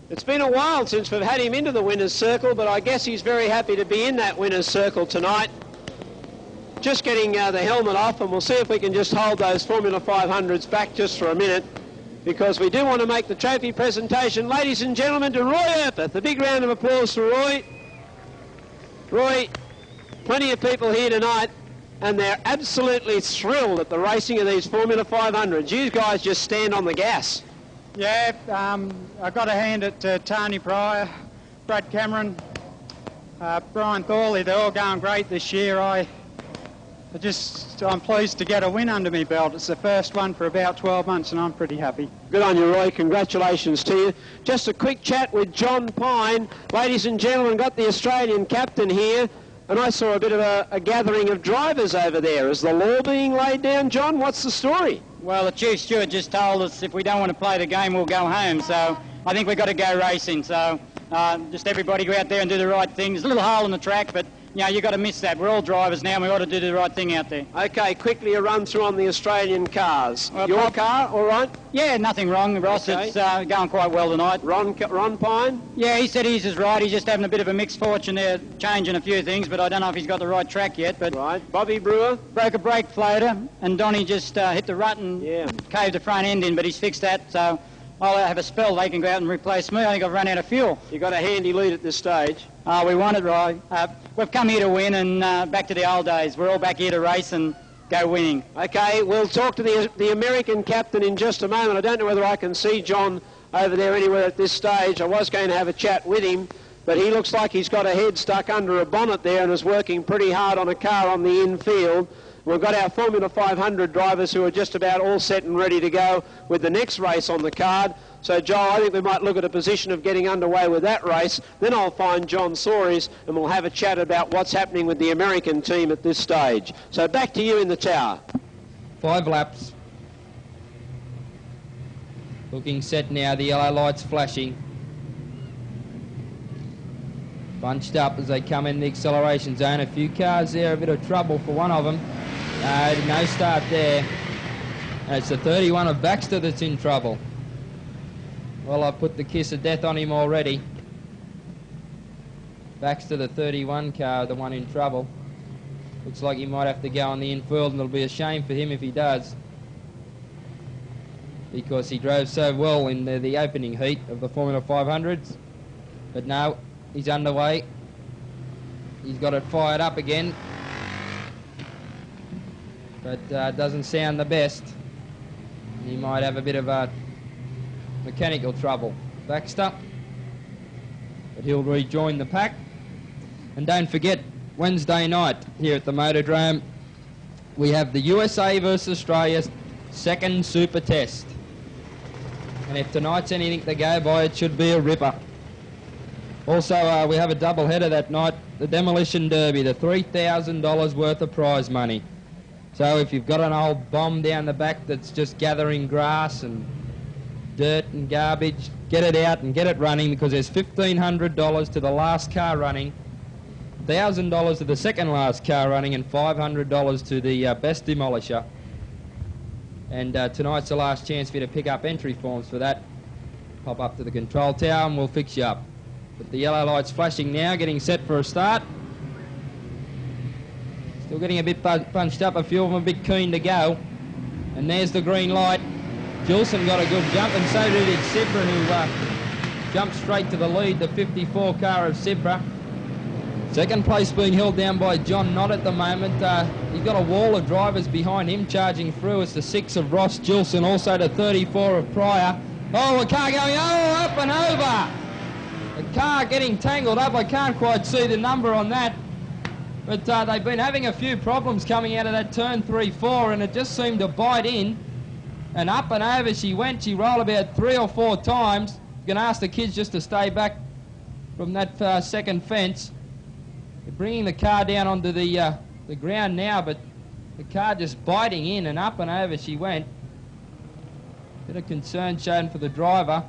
It's been a while since we've had him into the winner's circle, but I guess he's very happy to be in that winner's circle tonight. Just getting the helmet off, and we'll see if we can just hold those Formula 500s back just for a minute, because we do want to make the trophy presentation. Ladies and gentlemen, to Roy Earpeth. A big round of applause for Roy. Roy, plenty of people here tonight, and they're absolutely thrilled at the racing of these Formula 500s. You guys just stand on the gas. Yeah, I got a hand at Tony Pryor, Brad Cameron, Brian Thorley. They're all going great this year. I'm pleased to get a win under my belt. It's the first one for about 12 months, and I'm pretty happy. Good on you, Roy. Congratulations to you. Just a quick chat with John Pine. Ladies and gentlemen, got the Australian captain here, and I saw a bit of a gathering of drivers over there. Is the law being laid down, John? What's the story? Well, the Chief Steward just told us if we don't want to play the game, we'll go home. So I think we've got to go racing. So just everybody go out there and do the right thing. There's a little hole in the track, but you know, you've got to miss that. We're all drivers now, and we've got to do the right thing out there. OK, quickly a run through on the Australian cars. Well, your car, all right? Yeah, nothing wrong, Ross. Okay. It's going quite well tonight. Ron Pine? Yeah, he said his is right. He's just having a bit of a mixed fortune there, changing a few things, but I don't know if he's got the right track yet. But right. Bobby Brewer? Broke a brake floater, and Donnie just hit the rut and caved the front end in, but he's fixed that, so I'll have a spell. They can go out and replace me. I think I've run out of fuel. You got a handy lead at this stage. We want it, right. We've come here to win, and back to the old days. We're all back here to race and go winning. OK, we'll talk to the American captain in just a moment. I don't know whether I can see John over there anywhere at this stage. I was going to have a chat with him, but he looks like he's got a head stuck under a bonnet there and is working pretty hard on a car on the infield. We've got our Formula 500 drivers who are just about all set and ready to go with the next race on the card. So, Joel, I think we might look at a position of getting underway with that race. Then I'll find John Soares and we'll have a chat about what's happening with the American team at this stage. So back to you in the tower. 5 laps. Looking set now, the yellow lights flashing. Bunched up as they come in the acceleration zone. A few cars there, a bit of trouble for one of them. No start there. And it's the 31 of Baxter that's in trouble. Well, I've put the kiss of death on him already. Baxter, the 31 car, the one in trouble. Looks like he might have to go on the infield, and it'll be a shame for him if he does, because he drove so well in the opening heat of the Formula 500s. But no, he's underway. He's got it fired up again, but doesn't sound the best. He might have a bit of mechanical trouble. Baxter, but he'll rejoin the pack. And don't forget, Wednesday night here at the Motordrome, we have the USA versus Australia's second super test. And if tonight's anything to go by, it should be a ripper. Also, we have a double header that night, the Demolition Derby, the $3,000 worth of prize money. So if you've got an old bomb down the back that's just gathering grass and dirt and garbage, get it out and get it running, because there's $1,500 to the last car running, $1,000 to the second last car running, and $500 to the best demolisher. And tonight's the last chance for you to pick up entry forms for that. Pop up to the control tower and we'll fix you up. But the yellow light's flashing now, getting set for a start. Still getting a bit punched up, a few of them a bit keen to go. And there's the green light. Gilson got a good jump, and so did Sibra, who jumped straight to the lead, the 54 car of Sibra. Second place being held down by John Knott at the moment. He's got a wall of drivers behind him charging through. It's the 6 of Ross Gilson, also the 34 of Pryor. Oh, a car going up and over. The car getting tangled up. I can't quite see the number on that. But they've been having a few problems coming out of that turn 3-4, and it just seemed to bite in. And up and over she went. She rolled about 3 or 4 times. I'm going to ask the kids just to stay back from that second fence. They're bringing the car down onto the ground now, but the car just biting in, and up and over she went. Bit of concern shown for the driver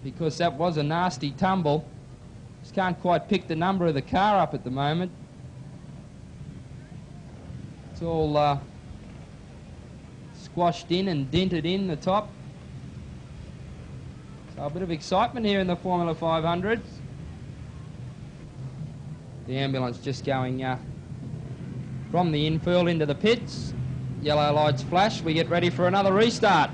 because that was a nasty tumble. Just can't quite pick the number of the car up at the moment. It's all squashed in and dented in the top. So a bit of excitement here in the Formula 500s. The ambulance just going from the infield into the pits. Yellow lights flash. We get ready for another restart.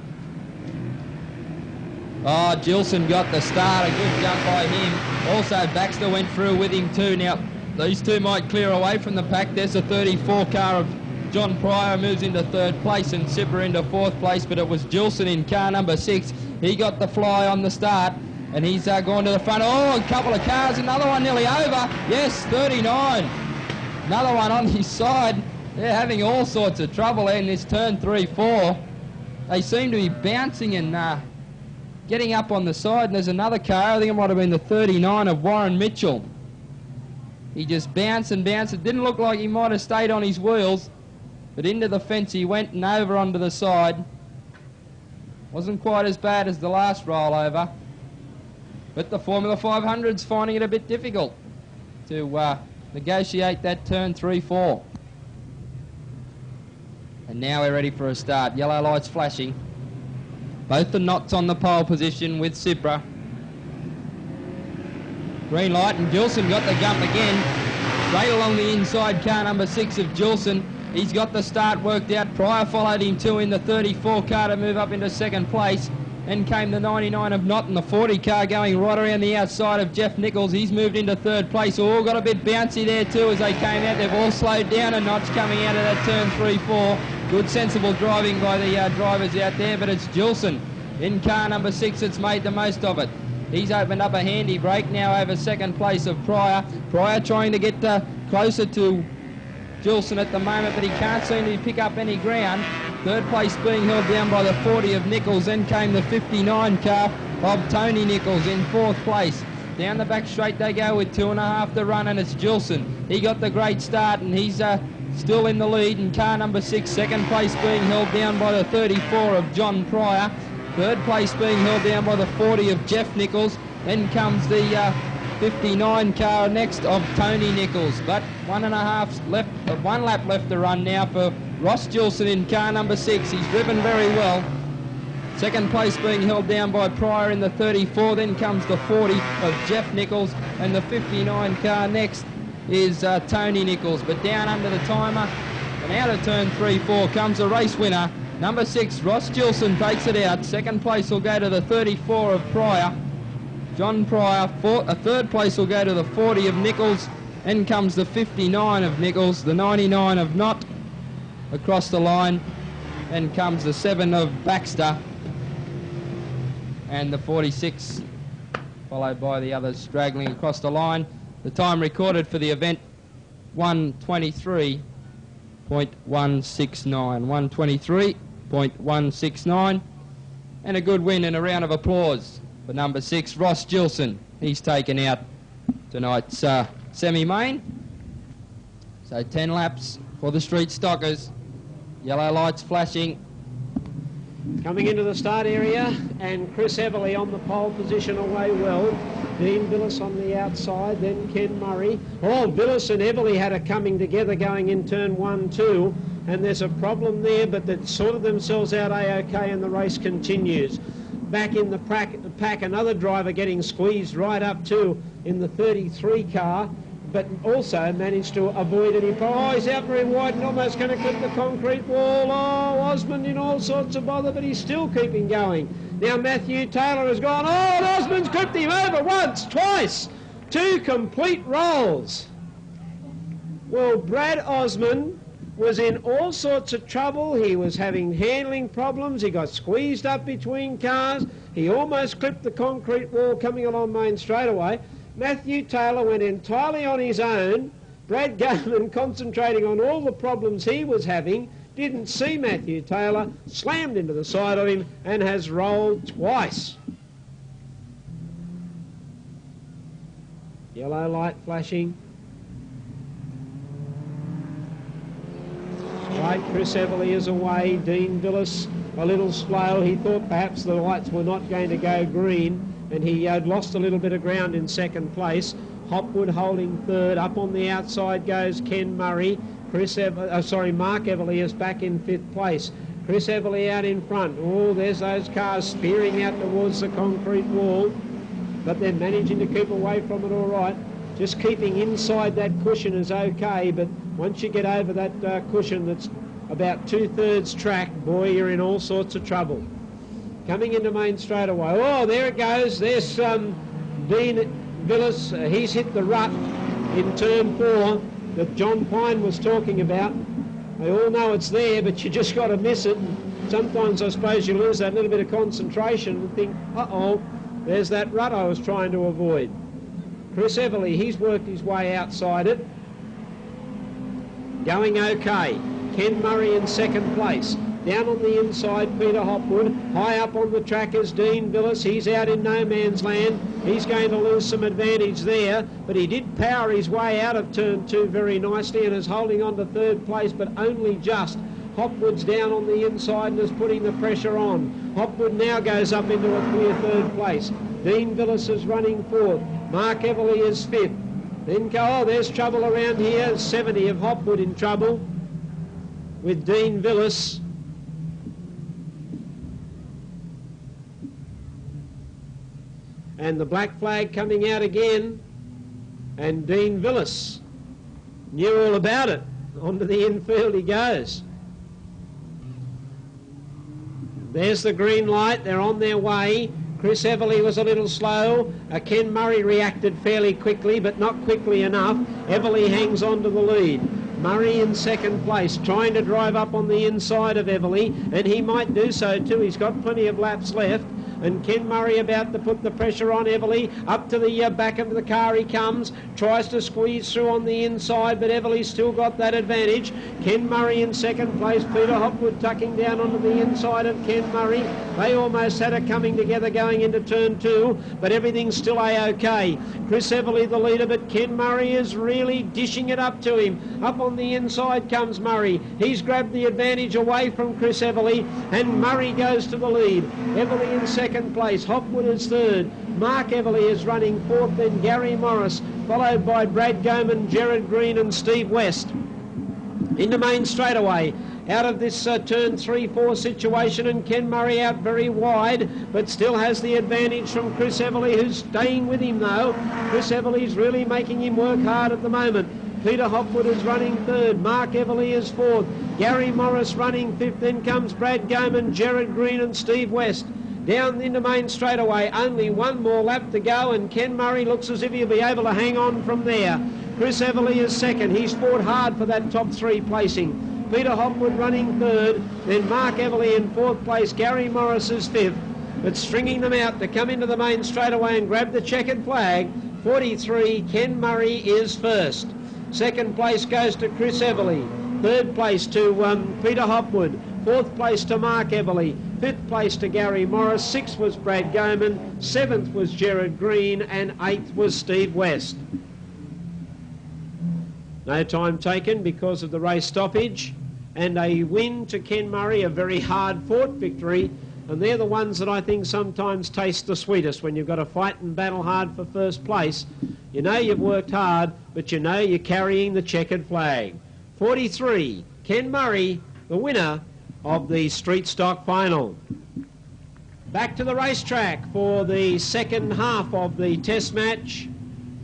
Oh, Gilson got the start. A good jump by him. Also, Baxter went through with him too. Now, these two might clear away from the pack. There's the 34 car of John Pryor, moves into third place, and Sipper into fourth place, but it was Gilson in car number 6. He got the fly on the start, and he's gone to the front. Oh, a couple of cars, another one nearly over. Yes, 39. Another one on his side. They're having all sorts of trouble in this turn 3-4. They seem to be bouncing and getting up on the side, and there's another car. I think it might have been the 39 of Warren Mitchell. He just bounced and bounced. It didn't look like he might have stayed on his wheels, but into the fence he went and over onto the side. Wasn't quite as bad as the last rollover, but the Formula 500's finding it a bit difficult to negotiate that turn 3-4. And now we're ready for a start. Yellow lights flashing. Both the knots on the pole position with Cipra. Green light, and Gilson got the gump again. Straight along the inside, car number 6 of Gilson. He's got the start worked out. Pryor followed him too in the 34 car to move up into second place. Then came the 99 of Knott and the 40 car going right around the outside of Jeff Nichols. He's moved into third place. All got a bit bouncy there too as they came out. They've all slowed down a notch coming out of that turn 3-4. Good sensible driving by the drivers out there, but it's Gilson in car number 6 that's made the most of it. He's opened up a handy break now over second place of Pryor. Pryor trying to get closer to Gilson at the moment, but he can't seem to pick up any ground. Third place being held down by the 40 of Nichols. Then came the 59 car of Tony Nichols in fourth place. Down the back straight they go with 2.5 to run, and it's Gilson. He got the great start, and he's still in the lead in car number 6. Second place being held down by the 34 of John Pryor. Third place being held down by the 40 of Jeff Nichols. Then comes the 59 car next of Tony Nichols. But 1.5 left, 1 lap left to run now for Ross Gilson in car number 6. He's driven very well. Second place being held down by Pryor in the 34. Then comes the 40 of Jeff Nichols, and the 59 car next is Tony Nichols. But down under the timer and out of turn 3-4 comes the race winner. Number 6, Ross Gilson takes it out. Second place will go to the 34 of Pryor, John Pryor. Third place will go to the 40 of Nichols. Then comes the 59 of Nichols, the 99 of Knott across the line. Then comes the 7 of Baxter, and the 46, followed by the others straggling across the line. The time recorded for the event, 1:23.169. 1:23.169. And a good win and a round of applause for number 6, Ross Gilson. He's taken out tonight's semi-main. So 10 laps for the street stockers. Yellow lights flashing. Coming into the start area, and Chris Everly on the pole position away well. Dean Billis on the outside, then Ken Murray. Oh, Billis and Everly had a coming together going in turn 1-2, and there's a problem there, but they've sorted themselves out A-OK, and the race continues. Back in the pack, another driver getting squeezed right up too in the 33 car, but also managed to avoid any problem. Oh, he's out very wide and almost going to clip the concrete wall. Oh, Osmond in all sorts of bother, but he's still keeping going. Now Matthew Taylor has gone. Oh, and Osmond's clipped him over once, twice. 2 complete rolls. Well, Brad Osmond was in all sorts of trouble. He was having handling problems. He got squeezed up between cars. He almost clipped the concrete wall coming along Main straightaway. Matthew Taylor went entirely on his own. Brad Gayman, concentrating on all the problems he was having, didn't see Matthew Taylor, slammed into the side of him and has rolled twice. Yellow light flashing. Right, Chris Everly is away. Dean Billis a little slow. He thought perhaps the lights were not going to go green, and he had lost a little bit of ground in second place. Hopwood holding third. Up on the outside goes Ken Murray. Mark Everly is back in fifth place. Chris Everly out in front. Oh, there's those cars spearing out towards the concrete wall, but they're managing to keep away from it all right. Just keeping inside that cushion is okay, but once you get over that cushion that's about 2/3 track, boy, you're in all sorts of trouble. Coming into main straightaway. Oh, there it goes. There's Dean Villas. He's hit the rut in turn 4 that John Pine was talking about. They all know it's there, but you just got to miss it. And sometimes I suppose you lose that little bit of concentration and think, uh-oh, there's that rut I was trying to avoid. Chris Everly, he's worked his way outside it. Going okay. Ken Murray in second place. Down on the inside, Peter Hopwood. High up on the track is Dean Villas. He's out in no man's land. He's going to lose some advantage there, but he did power his way out of turn 2 very nicely and is holding on to third place, but only just. Hopwood's down on the inside and is putting the pressure on. Hopwood now goes up into a clear third place. Dean Villas is running fourth. Mark Everly is fifth. Then there's trouble around here. 70 of Hopwood in trouble with Dean Villas. And the black flag coming out again, and Dean Villas knew all about it. Onto the infield he goes. There's the green light. They're on their way. Chris Everly was a little slow. Ken Murray reacted fairly quickly, but not quickly enough. Everly hangs on to the lead. Murray in second place, trying to drive up on the inside of Everly, and he might do so too. He's got plenty of laps left. And Ken Murray about to put the pressure on Everly. Up to the back of the car he comes. Tries to squeeze through on the inside, but Everly's still got that advantage. Ken Murray in second place. Peter Hopwood tucking down onto the inside of Ken Murray. They almost had it coming together going into turn 2, but everything's still A-OK. Chris Everly the leader, but Ken Murray is really dishing it up to him. Up on the inside comes Murray. He's grabbed the advantage away from Chris Everly, and Murray goes to the lead. Everly in second place. Hopwood is third. Mark Everly is running fourth, then Gary Morris, followed by Brad Goman, Gerard Green and Steve West. Into main straightaway. Out of this turn 3-4 situation, and Ken Murray out very wide, but still has the advantage from Chris Everly, who's staying with him though. Chris Everly's really making him work hard at the moment. Peter Hopwood is running third. Mark Everly is fourth. Gary Morris running fifth. Then comes Brad Goman, Gerard Green and Steve West. Down into main straightaway, only one more lap to go, and Ken Murray looks as if he'll be able to hang on from there. Chris Everly is second. He's fought hard for that top 3 placing. Peter Hopwood running third, then Mark Everly in fourth place. Gary Morris is fifth, but stringing them out to come into the main straightaway and grab the checkered flag. 43, Ken Murray is first. Second place goes to Chris Everly. Third place to Peter Hopwood. Fourth place to Mark Everly. Fifth place to Gary Morris. Sixth was Brad Goman. Seventh was Gerard Green. And eighth was Steve West. No time taken because of the race stoppage. And a win to Ken Murray, a very hard-fought victory. And they're the ones that I think sometimes taste the sweetest when you've got to fight and battle hard for first place. You know you've worked hard, but you know you're carrying the checkered flag. 43, Ken Murray, the winner of the street stock final. Back to the racetrack for the second half of the test match.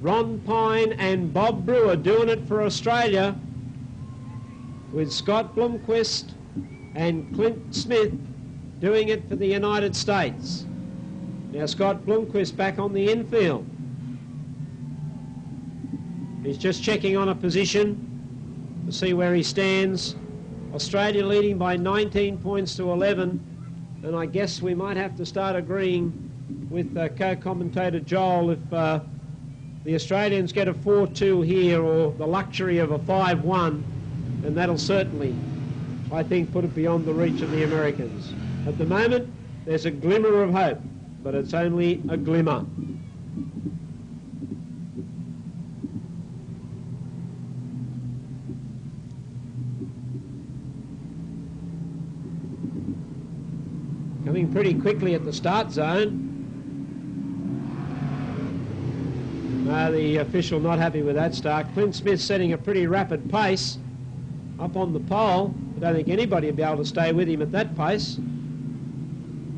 Ron Pine and Bob Brewer doing it for Australia, with Scott Blumquist and Clint Smith doing it for the United States. Now Scott Blumquist back on the infield. He's just checking on a position to see where he stands. Australia leading by 19 points to 11, and I guess we might have to start agreeing with co-commentator Joel if the Australians get a 4-2 here, or the luxury of a 5-1, and that'll certainly, I think, put it beyond the reach of the Americans. At the moment, there's a glimmer of hope, but it's only a glimmer. pretty quickly at the start zone. The official not happy with that start. Clint Smith setting a pretty rapid pace up on the pole. I don't think anybody will be able to stay with him at that pace.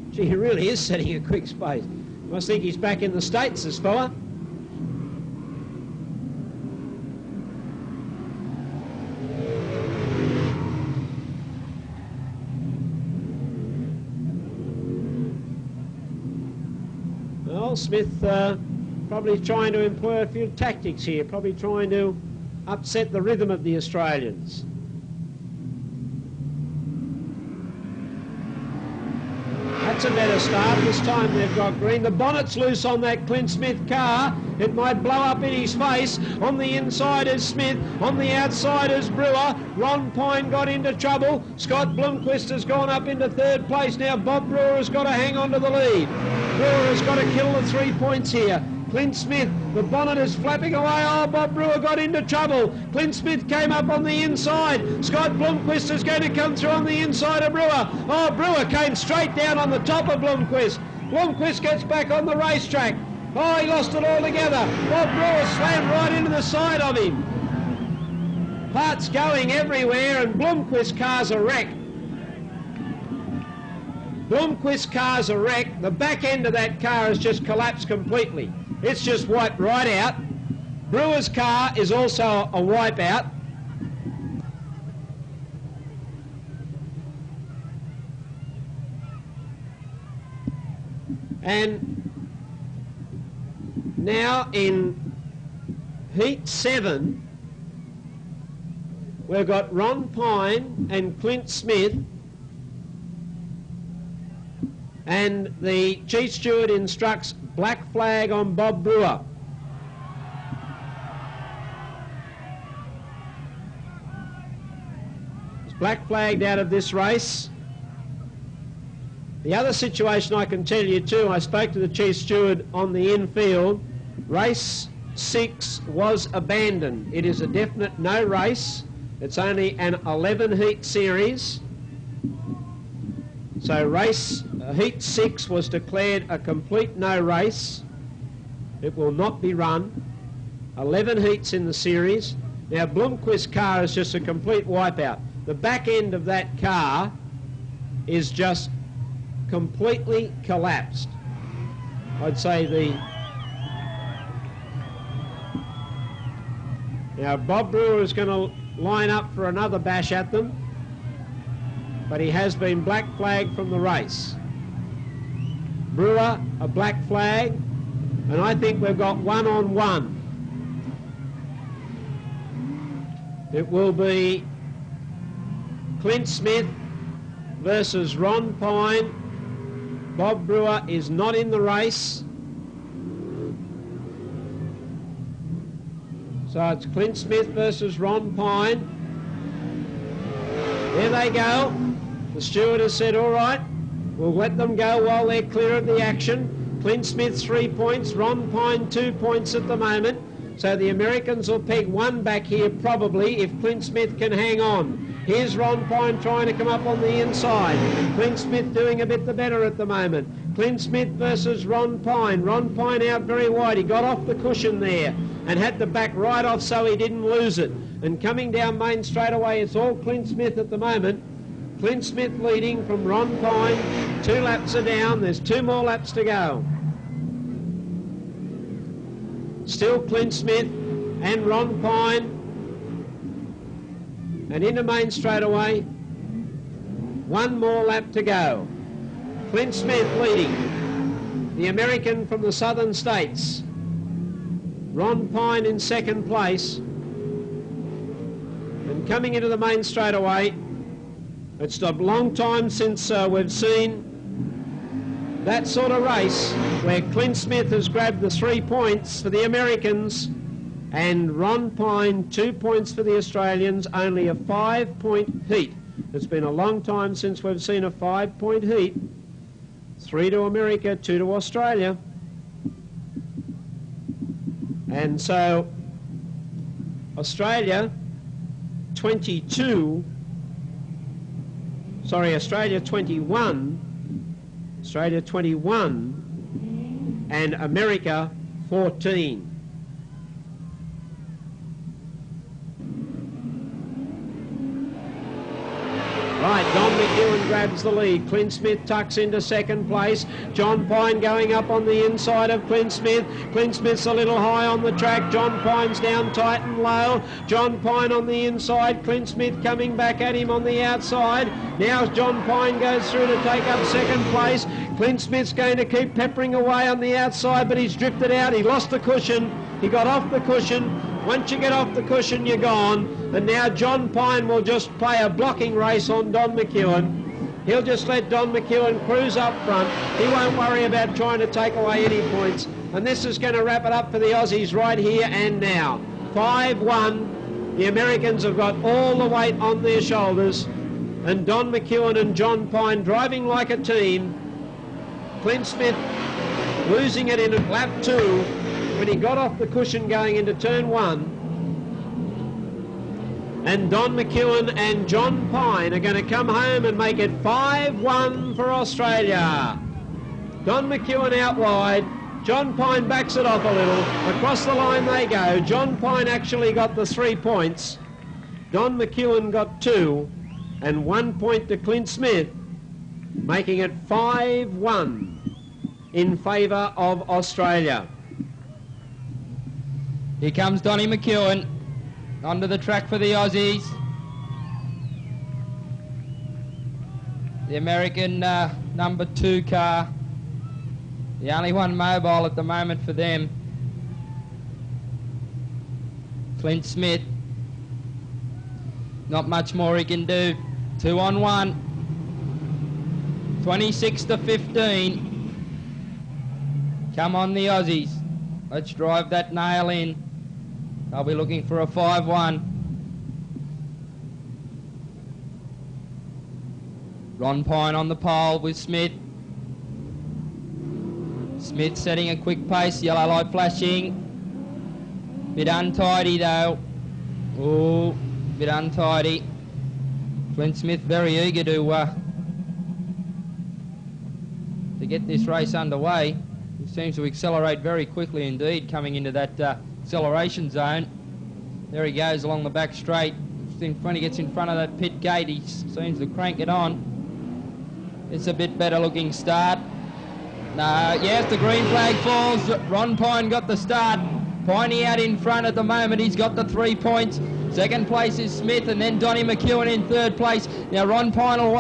Gee, he really is setting a quick pace. Must think he's back in the States, this fella. Well, Smith probably trying to employ a few tactics here, probably trying to upset the rhythm of the Australians. That's a better start. This time they've got green. The bonnet's loose on that Clint Smith car. It might blow up in his face. On the inside is Smith. On the outside is Brewer. Ron Pine got into trouble. Scott Blumquist has gone up into third place. Now Bob Brewer has got to hang on to the lead. Brewer has got to kill the 3 points here. Clint Smith, the bonnet is flapping away. Oh, Bob Brewer got into trouble. Clint Smith came up on the inside. Scott Blumquist is going to come through on the inside of Brewer. Oh, Brewer came straight down on the top of Blumquist. Blumquist gets back on the racetrack. Oh, he lost it altogether. Bob Brewer slammed right into the side of him. Parts going everywhere, and Blumquist's car's a wreck. Blumquist's car's a wreck. The back end of that car has just collapsed completely. It's just wiped right out. Brewer's car is also a wipeout. And now in Heat 7, we've got Ron Pine and Clint Smith, and the chief steward instructs black flag on Bob Brewer. It's black flagged out of this race. The other situation I can tell you too, I spoke to the chief steward on the infield. Race 6 was abandoned. It is a definite no race. It's only an 11 heat series. So Heat 6 was declared a complete no race. It will not be run. 11 heats in the series. Now Blumquist's car is just a complete wipeout. The back end of that car is just completely collapsed. I'd say Now Bob Brewer is going to line up for another bash at them, but he has been black flagged from the race. Brewer, a black flag, and I think we've got 1-on-1. It will be Clint Smith versus Ron Pine. Bob Brewer is not in the race. So it's Clint Smith versus Ron Pine. There they go. The steward has said, all right, we'll let them go while they're clear of the action. Clint Smith 3 points, Ron Pine 2 points at the moment. So the Americans will peg one back here probably if Clint Smith can hang on. Here's Ron Pine trying to come up on the inside. Clint Smith doing a bit the better at the moment. Clint Smith versus Ron Pine. Ron Pine out very wide. He got off the cushion there and had to back right off so he didn't lose it. And coming down main straight away, it's all Clint Smith at the moment. Clint Smith leading from Ron Pine. 2 laps are down. There's 2 more laps to go. Still Clint Smith and Ron Pine. And into main straight away. 1 more lap to go. Clint Smith leading. The American from the southern states. Ron Pine in second place. And coming into the main straight away. It's a long time since we've seen that sort of race where Clint Smith has grabbed the 3 points for the Americans and Ron Pine 2 points for the Australians, only a 5-point heat. It's been a long time since we've seen a 5-point heat. 3 to America, 2 to Australia. And so Australia 21, Australia Australia 21 and America 14. Right, Don McEwen grabs the lead. Clint Smith tucks into second place. John Pine going up on the inside of Clint Smith. Clint Smith's a little high on the track. John Pine's down tight and low. John Pine on the inside. Clint Smith coming back at him on the outside. Now John Pine goes through to take up second place. Clint Smith's going to keep peppering away on the outside, but he's drifted out. He lost the cushion. He got off the cushion. Once you get off the cushion, you're gone. And now John Pine will just play a blocking race on Don McEwen. He'll just let Don McEwen cruise up front. He won't worry about trying to take away any points. And this is going to wrap it up for the Aussies right here and now. 5-1. The Americans have got all the weight on their shoulders. And Don McEwen and John Pine driving like a team. Clint Smith losing it in lap 2 when he got off the cushion going into turn 1. And Don McEwen and John Pine are going to come home and make it 5-1 for Australia. Don McEwen out wide. John Pine backs it off a little. Across the line they go. John Pine actually got the 3 points. Don McEwen got 2 and 1 point to Clint Smith, making it 5-1 in favour of Australia. Here comes Donnie McEwen onto the track for the Aussies. The American number 2 car, the only one mobile at the moment for them. Clint Smith, not much more he can do. 2 on 1, 26 to 15. Come on the Aussies, let's drive that nail in. They'll be looking for a 5-1. Ron Pine on the pole with Smith. Smith setting a quick pace, yellow light flashing. Bit untidy though. Oh, bit untidy. Clint Smith very eager to get this race underway. He seems to accelerate very quickly indeed coming into that acceleration zone. There he goes along the back straight. When he gets in front of that pit gate, he seems to crank it on. It's a bit better looking start. No, yes, the green flag falls. Ron Pine got the start. Piney out in front at the moment. He's got the 3 points. Second place is Smith, and then Donnie McEwen in third place. Now Ron Pine will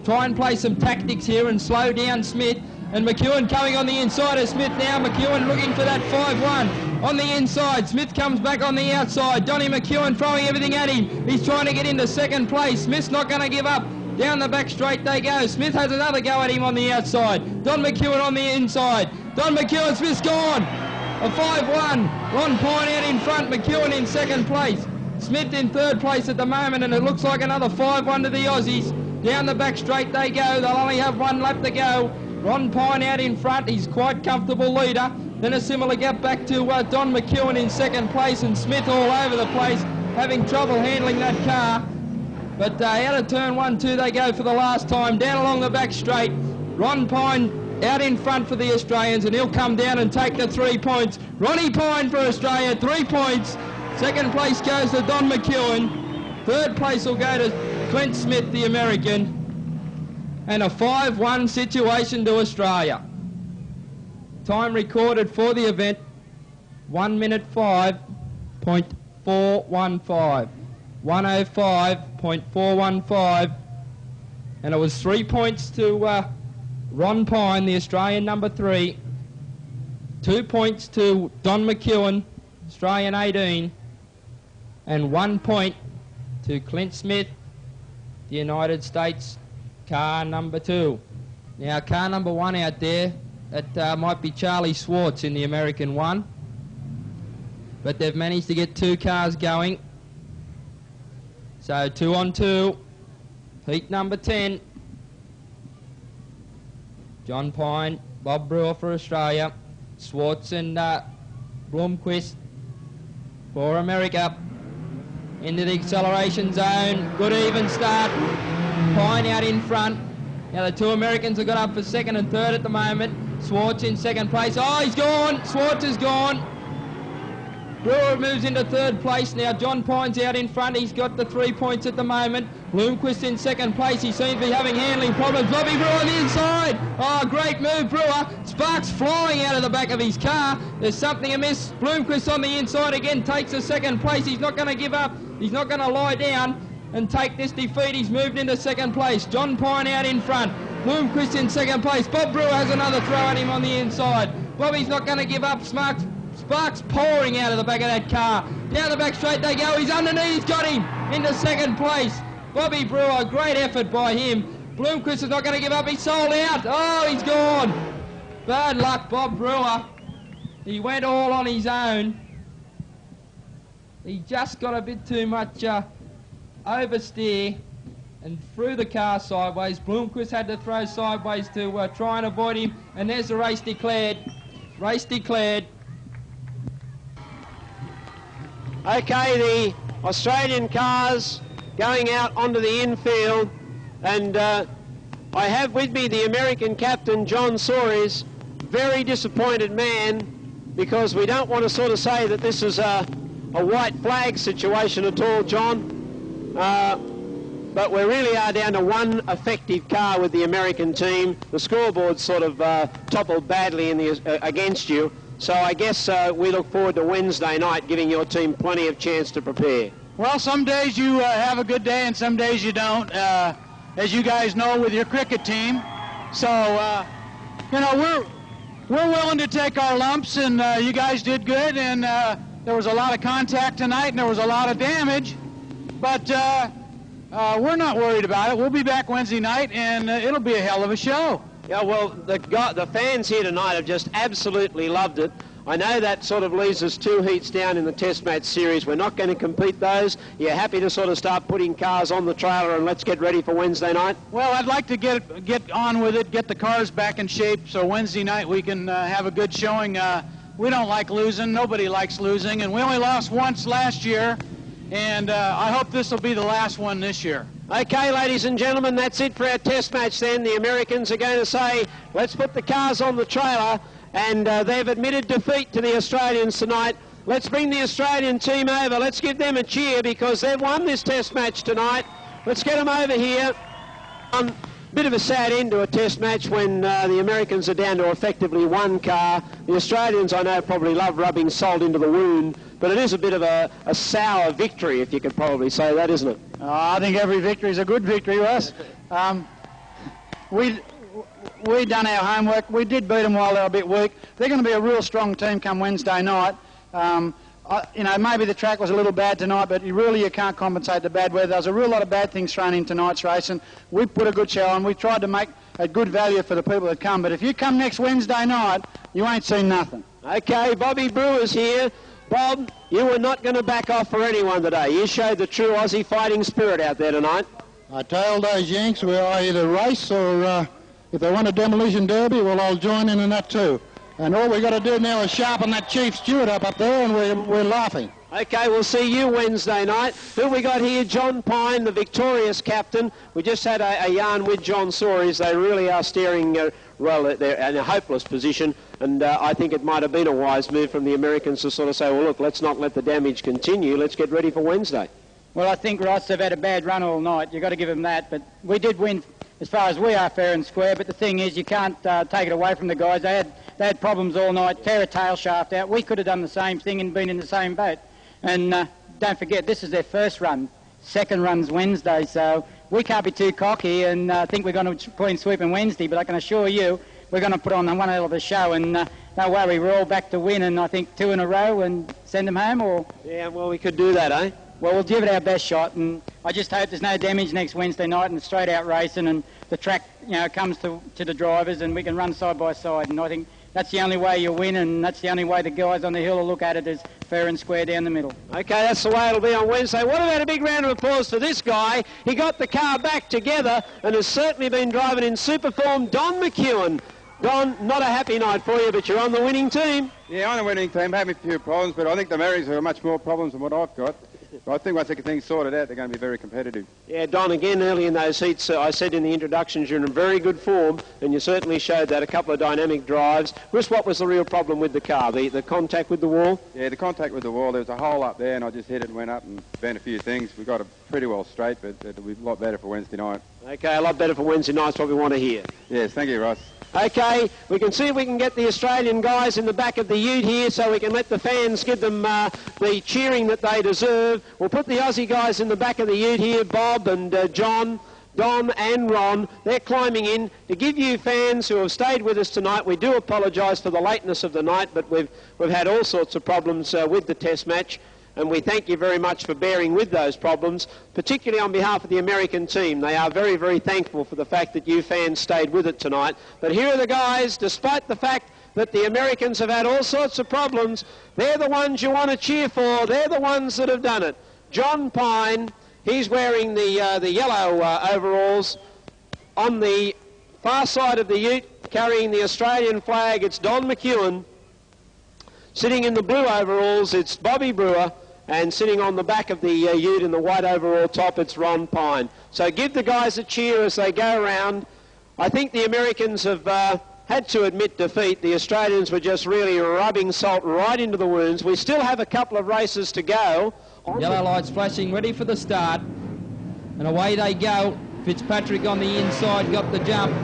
try and play some tactics here and slow down Smith. And McEwen coming on the inside of Smith now. McEwen looking for that 5-1 on the inside. Smith comes back on the outside. Donnie McEwen throwing everything at him. He's trying to get into second place. Smith's not going to give up. Down the back straight they go. Smith has another go at him on the outside. Don McEwen on the inside. Don McEwen, Smith's gone. A 5-1. Ron Pine out in front. McEwen in second place. Smith in third place at the moment, and it looks like another 5-1 to the Aussies. Down the back straight they go. They'll only have 1 lap to go. Ron Pine out in front, he's quite comfortable leader. Then a similar gap back to Don McEwen in second place, and Smith all over the place, having trouble handling that car. But out of turn 1, 2 they go for the last time, down along the back straight. Ron Pine out in front for the Australians, and he'll come down and take the 3 points. Ronnie Pine for Australia, 3 points. Second place goes to Don McEwen. Third place will go to Clint Smith, the American. And a 5-1 situation to Australia. Time recorded for the event, 1 minute 5.415. 105.415. And it was 3 points to Ron Pine, the Australian number 3. 2 points to Don McEwen, Australian 18. And 1 point to Clint Smith, the United States car number 2. Now car number 1 out there, that might be Charlie Swartz in the American one. But they've managed to get 2 cars going. So 2 on 2. Heat number 10. John Pine, Bob Brewer for Australia. Swartz and Blumquist for America. Into the acceleration zone. Good even start. Pine out in front. Now the two Americans have got up for second and third at the moment. Swartz in second place. Oh, he's gone. Swartz is gone. Brewer moves into third place now. John Pine's out in front. He's got the 3 points at the moment. Blumquist in second place. He seems to be having handling problems. Bobby Brewer on the inside. Oh, great move, Brewer. Sparks flying out of the back of his car. There's something amiss. Blumquist on the inside again takes the second place. He's not going to give up. He's not going to lie down and take this defeat. He's moved into second place. John Pine out in front. Blumquist in second place. Bob Brewer has another throw at him on the inside. Bobby's not going to give up. Sparks pouring out of the back of that car. Down the back straight they go. He's underneath. He's got him into second place. Bobby Brewer, great effort by him. Blumquist is not going to give up. He's sold out. Oh, he's gone. Bad luck, Bob Brewer. He went all on his own. He just got a bit too much oversteer and threw the car sideways. Blumquist had to throw sideways to try and avoid him. And there's the race declared. Race declared. Okay, the Australian cars going out onto the infield, and I have with me the American captain, John Soares, very disappointed man, because we don't want to sort of say that this is a white flag situation at all, John, but we really are down to one effective car with the American team. The scoreboard sort of toppled badly in the, against you. So I guess we look forward to Wednesday night, giving your team plenty of chance to prepare. Well, some days you have a good day and some days you don't, as you guys know with your cricket team. So, you know, we're willing to take our lumps, and you guys did good, and there was a lot of contact tonight and there was a lot of damage, but we're not worried about it. We'll be back Wednesday night, and it'll be a hell of a show. Yeah, well, the fans here tonight have just absolutely loved it. I know that sort of leaves us 2 heats down in the Test match series. We're not going to compete those. You're happy to sort of start putting cars on the trailer and let's get ready for Wednesday night? Well, I'd like to get on with it, get the cars back in shape, so Wednesday night we can have a good showing. We don't like losing. Nobody likes losing, and we only lost once last year, and I hope this will be the last one this year. Okay, ladies and gentlemen, that's it for our Test match then. The Americans are going to say, let's put the cars on the trailer, and they've admitted defeat to the Australians tonight. Let's bring the Australian team over. Let's give them a cheer because they've won this Test match tonight. Let's get them over here. Bit of a sad end to a Test match when the Americans are down to effectively one car. The Australians, I know, probably love rubbing salt into the wound, but it is a bit of a sour victory, if you could probably say that, isn't it? I think every victory is a good victory, Russ. We done our homework. We did beat them while they were a bit weak. They're going to be a real strong team come Wednesday night. You know, maybe the track was a little bad tonight, but you can't compensate the bad weather. There was a real lot of bad things thrown in tonight's race, and we put a good show on. We tried to make a good value for the people that come, but if you come next Wednesday night, you ain't seen nothing. Okay, Bobby Brewer's here. Bob, you were not going to back off for anyone today. You showed the true Aussie fighting spirit out there tonight. I told those Yanks we'll either race or if they want a demolition derby, well, I'll join in that too. And all we've got to do now is sharpen that Chief Stewart up there, and we're laughing. Okay, we'll see you Wednesday night. Who we got here? John Pine, the victorious captain. We just had a yarn with John Soares. They really are steering well, they're in a hopeless position, and I think it might have been a wise move from the Americans to sort of say, well, look, let's not let the damage continue. Let's get ready for Wednesday. Well, I think Ross have had a bad run all night. You've got to give them that, but we did win as far as we are fair and square, but the thing is you can't take it away from the guys. They had problems all night, tear a tail shaft out. We could have done the same thing and been in the same boat. And don't forget, this is their first run. Second run's Wednesday, so we can't be too cocky and think we're going to put in sweeping Wednesday, but I can assure you we're going to put on one hell of a show, and don't worry, we're all back to win, and I think 2 in a row and send them home. Or yeah, well, we could do that, eh? Well, we'll give it our best shot, and I just hope there's no damage next Wednesday night and straight out racing, and the track, you know, comes to the drivers and we can run side by side, and I think that's the only way you win, and that's the only way the guys on the hill will look at it as fair and square down the middle. Okay, that's the way it'll be on Wednesday. What about a big round of applause for this guy? He got the car back together and has certainly been driving in super form, Don McEwen. Don, not a happy night for you, but you're on the winning team. Yeah, on the winning team, having a few problems, but I think the Marys have much more problems than what I've got. But I think once they get things sorted out, they're going to be very competitive. Yeah, Don, again, early in those heats, I said in the introductions you're in very good form, and you certainly showed that, a couple of dynamic drives. Chris, what was the real problem with the car, the contact with the wall? Yeah, the contact with the wall, there was a hole up there, and I just hit it and went up and bent a few things. We got it pretty well straight, but it'll be a lot better for Wednesday night. Okay, a lot better for Wednesday night's what we want to hear. Yes, thank you, Ross. Okay, we can see if we can get the Australian guys in the back of the ute here so we can let the fans give them the cheering that they deserve. We'll put the Aussie guys in the back of the ute here, Bob and John, Don and Ron. They're climbing in. To give you fans who have stayed with us tonight, we do apologise for the lateness of the night, but we've had all sorts of problems with the test match. And we thank you very much for bearing with those problems, particularly on behalf of the American team. They are very, very thankful for the fact that you fans stayed with it tonight. But here are the guys, despite the fact that the Americans have had all sorts of problems, they're the ones you want to cheer for. They're the ones that have done it. John Pine, he's wearing the yellow overalls. On the far side of the ute, carrying the Australian flag, it's Don McEwen. Sitting in the blue overalls, it's Bobby Brewer. And sitting on the back of the ute in the white overall top, it's Ron Pine. So give the guys a cheer as they go around. I think the Americans have had to admit defeat. The Australians were just really rubbing salt right into the wounds. We still have a couple of races to go. Yellow lights flashing, ready for the start. And away they go. Fitzpatrick on the inside got the jump.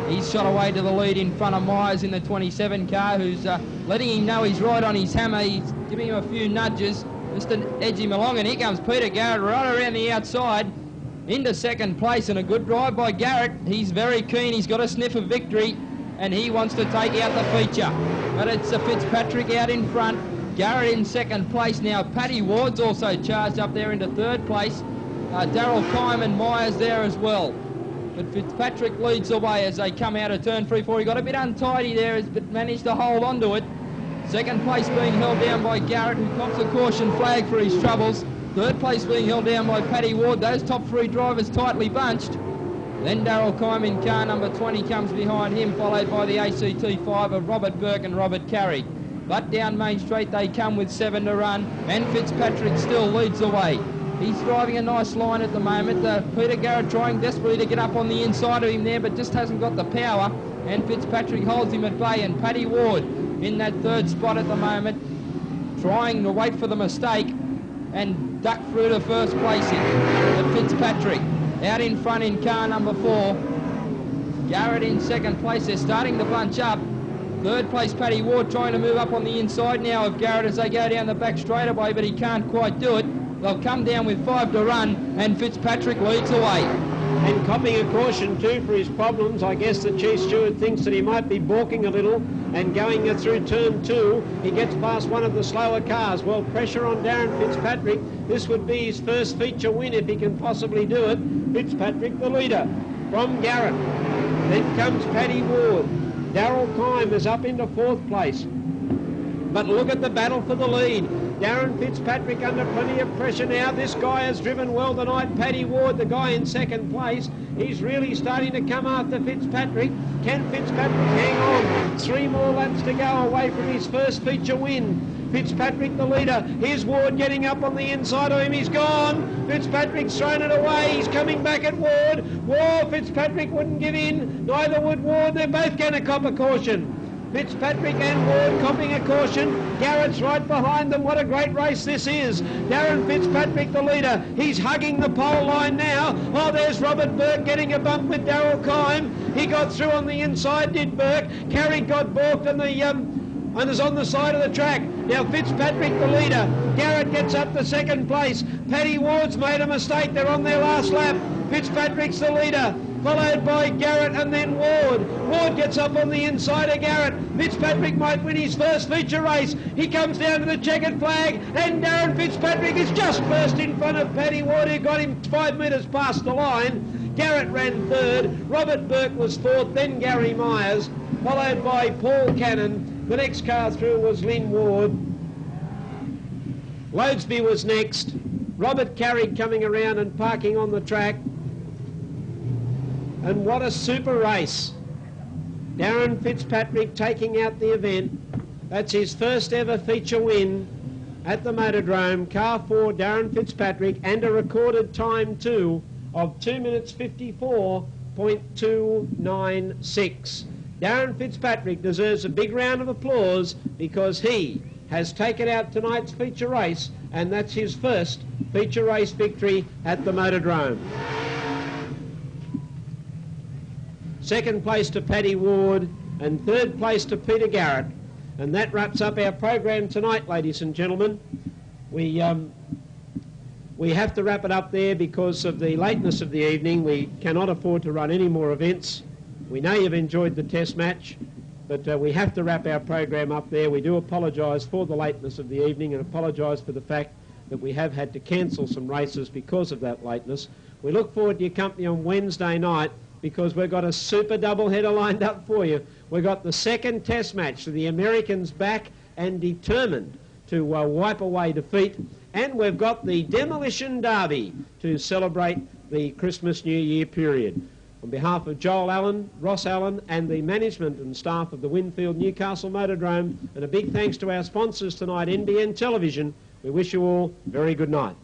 He's shot away to the lead in front of Myers in the 27 car, who's letting him know he's right on his hammer. He's giving him a few nudges just to edge him along, and here comes Peter Garrett right around the outside into second place, and a good drive by Garrett. He's very keen. He's got a sniff of victory, and he wants to take out the feature. But it's Fitzpatrick out in front. Garrett in second place now. Paddy Ward's also charged up there into third place. Darryl Kime and Myers there as well. But Fitzpatrick leads the way as they come out of turn 3-4. He got a bit untidy there, but managed to hold on to it. Second place being held down by Garrett, who cops a caution flag for his troubles. Third place being held down by Paddy Ward. Those top three drivers tightly bunched. Then Darryl Kime in car number 20 comes behind him, followed by the ACT5 of Robert Burke and Robert Carey. But down Main Street they come with 7 to run, and Fitzpatrick still leads the way. He's driving a nice line at the moment. Peter Garrett trying desperately to get up on the inside of him there, but just hasn't got the power. And Fitzpatrick holds him at bay, and Paddy Ward in that third spot at the moment, trying to wait for the mistake and duck through to first placing. But Fitzpatrick out in front in car number 4. Garrett in second place. They're starting to bunch up. Third place Paddy Ward trying to move up on the inside now of Garrett as they go down the back straightaway, but he can't quite do it. They'll come down with 5 to run, and Fitzpatrick leads away. And copping a caution too for his problems. I guess the Chief Steward thinks that he might be balking a little, and going through turn 2, he gets past one of the slower cars. Well, pressure on Darren Fitzpatrick. This would be his first feature win if he can possibly do it. Fitzpatrick the leader from Garrett. Then comes Paddy Ward. Darryl Kime is up into 4th place. But look at the battle for the lead. Darren Fitzpatrick under plenty of pressure now. This guy has driven well tonight. Paddy Ward, the guy in second place. He's really starting to come after Fitzpatrick. Can Fitzpatrick hang on? 3 more laps to go away from his first feature win. Fitzpatrick the leader. Here's Ward getting up on the inside of him. He's gone. Fitzpatrick's thrown it away. He's coming back at Ward. Whoa, Fitzpatrick wouldn't give in. Neither would Ward. They're both going to cop a caution. Fitzpatrick and Ward copping a caution. Garrett's right behind them. What a great race this is. Darren Fitzpatrick the leader. He's hugging the pole line now. Oh, there's Robert Burke getting a bump with Darryl Kime. He got through on the inside, did Burke. Carey got balked on the and is on the side of the track. Now Fitzpatrick the leader. Garrett gets up to second place. Paddy Ward's made a mistake. They're on their last lap. Fitzpatrick's the leader, followed by Garrett and then Ward. Ward gets up on the inside of Garrett. Fitzpatrick might win his first feature race. He comes down to the checkered flag, and Darren Fitzpatrick is just first in front of Paddy Ward, who got him 5 metres past the line. Garrett ran 3rd. Robert Burke was 4th, then Gary Myers, followed by Paul Cannon. The next car through was Lynn Ward. Loadsby was next. Robert Carey coming around and parking on the track. And what a super race. Darren Fitzpatrick taking out the event. That's his first ever feature win. at the Motordrome, car 4, Darren Fitzpatrick, and a recorded time too of 2 minutes 54.296. Darren Fitzpatrick deserves a big round of applause because he has taken out tonight's feature race, and that's his first feature race victory at the Motordrome. Second place to Paddy Ward, and third place to Peter Garrett. And that wraps up our program tonight, ladies and gentlemen. We have to wrap it up there because of the lateness of the evening. We cannot afford to run any more events. We know you've enjoyed the test match, but we have to wrap our program up there. We do apologise for the lateness of the evening and apologise for the fact that we have had to cancel some races because of that lateness. We look forward to your company on Wednesday night, because we've got a super doubleheader lined up for you. We've got the second test match, so the Americans back and determined to wipe away defeat. And we've got the Demolition Derby to celebrate the Christmas New Year period. On behalf of Joel Allen, Ross Allen, and the management and staff of the Winfield Newcastle Motordrome, and a big thanks to our sponsors tonight, NBN Television, we wish you all a very good night.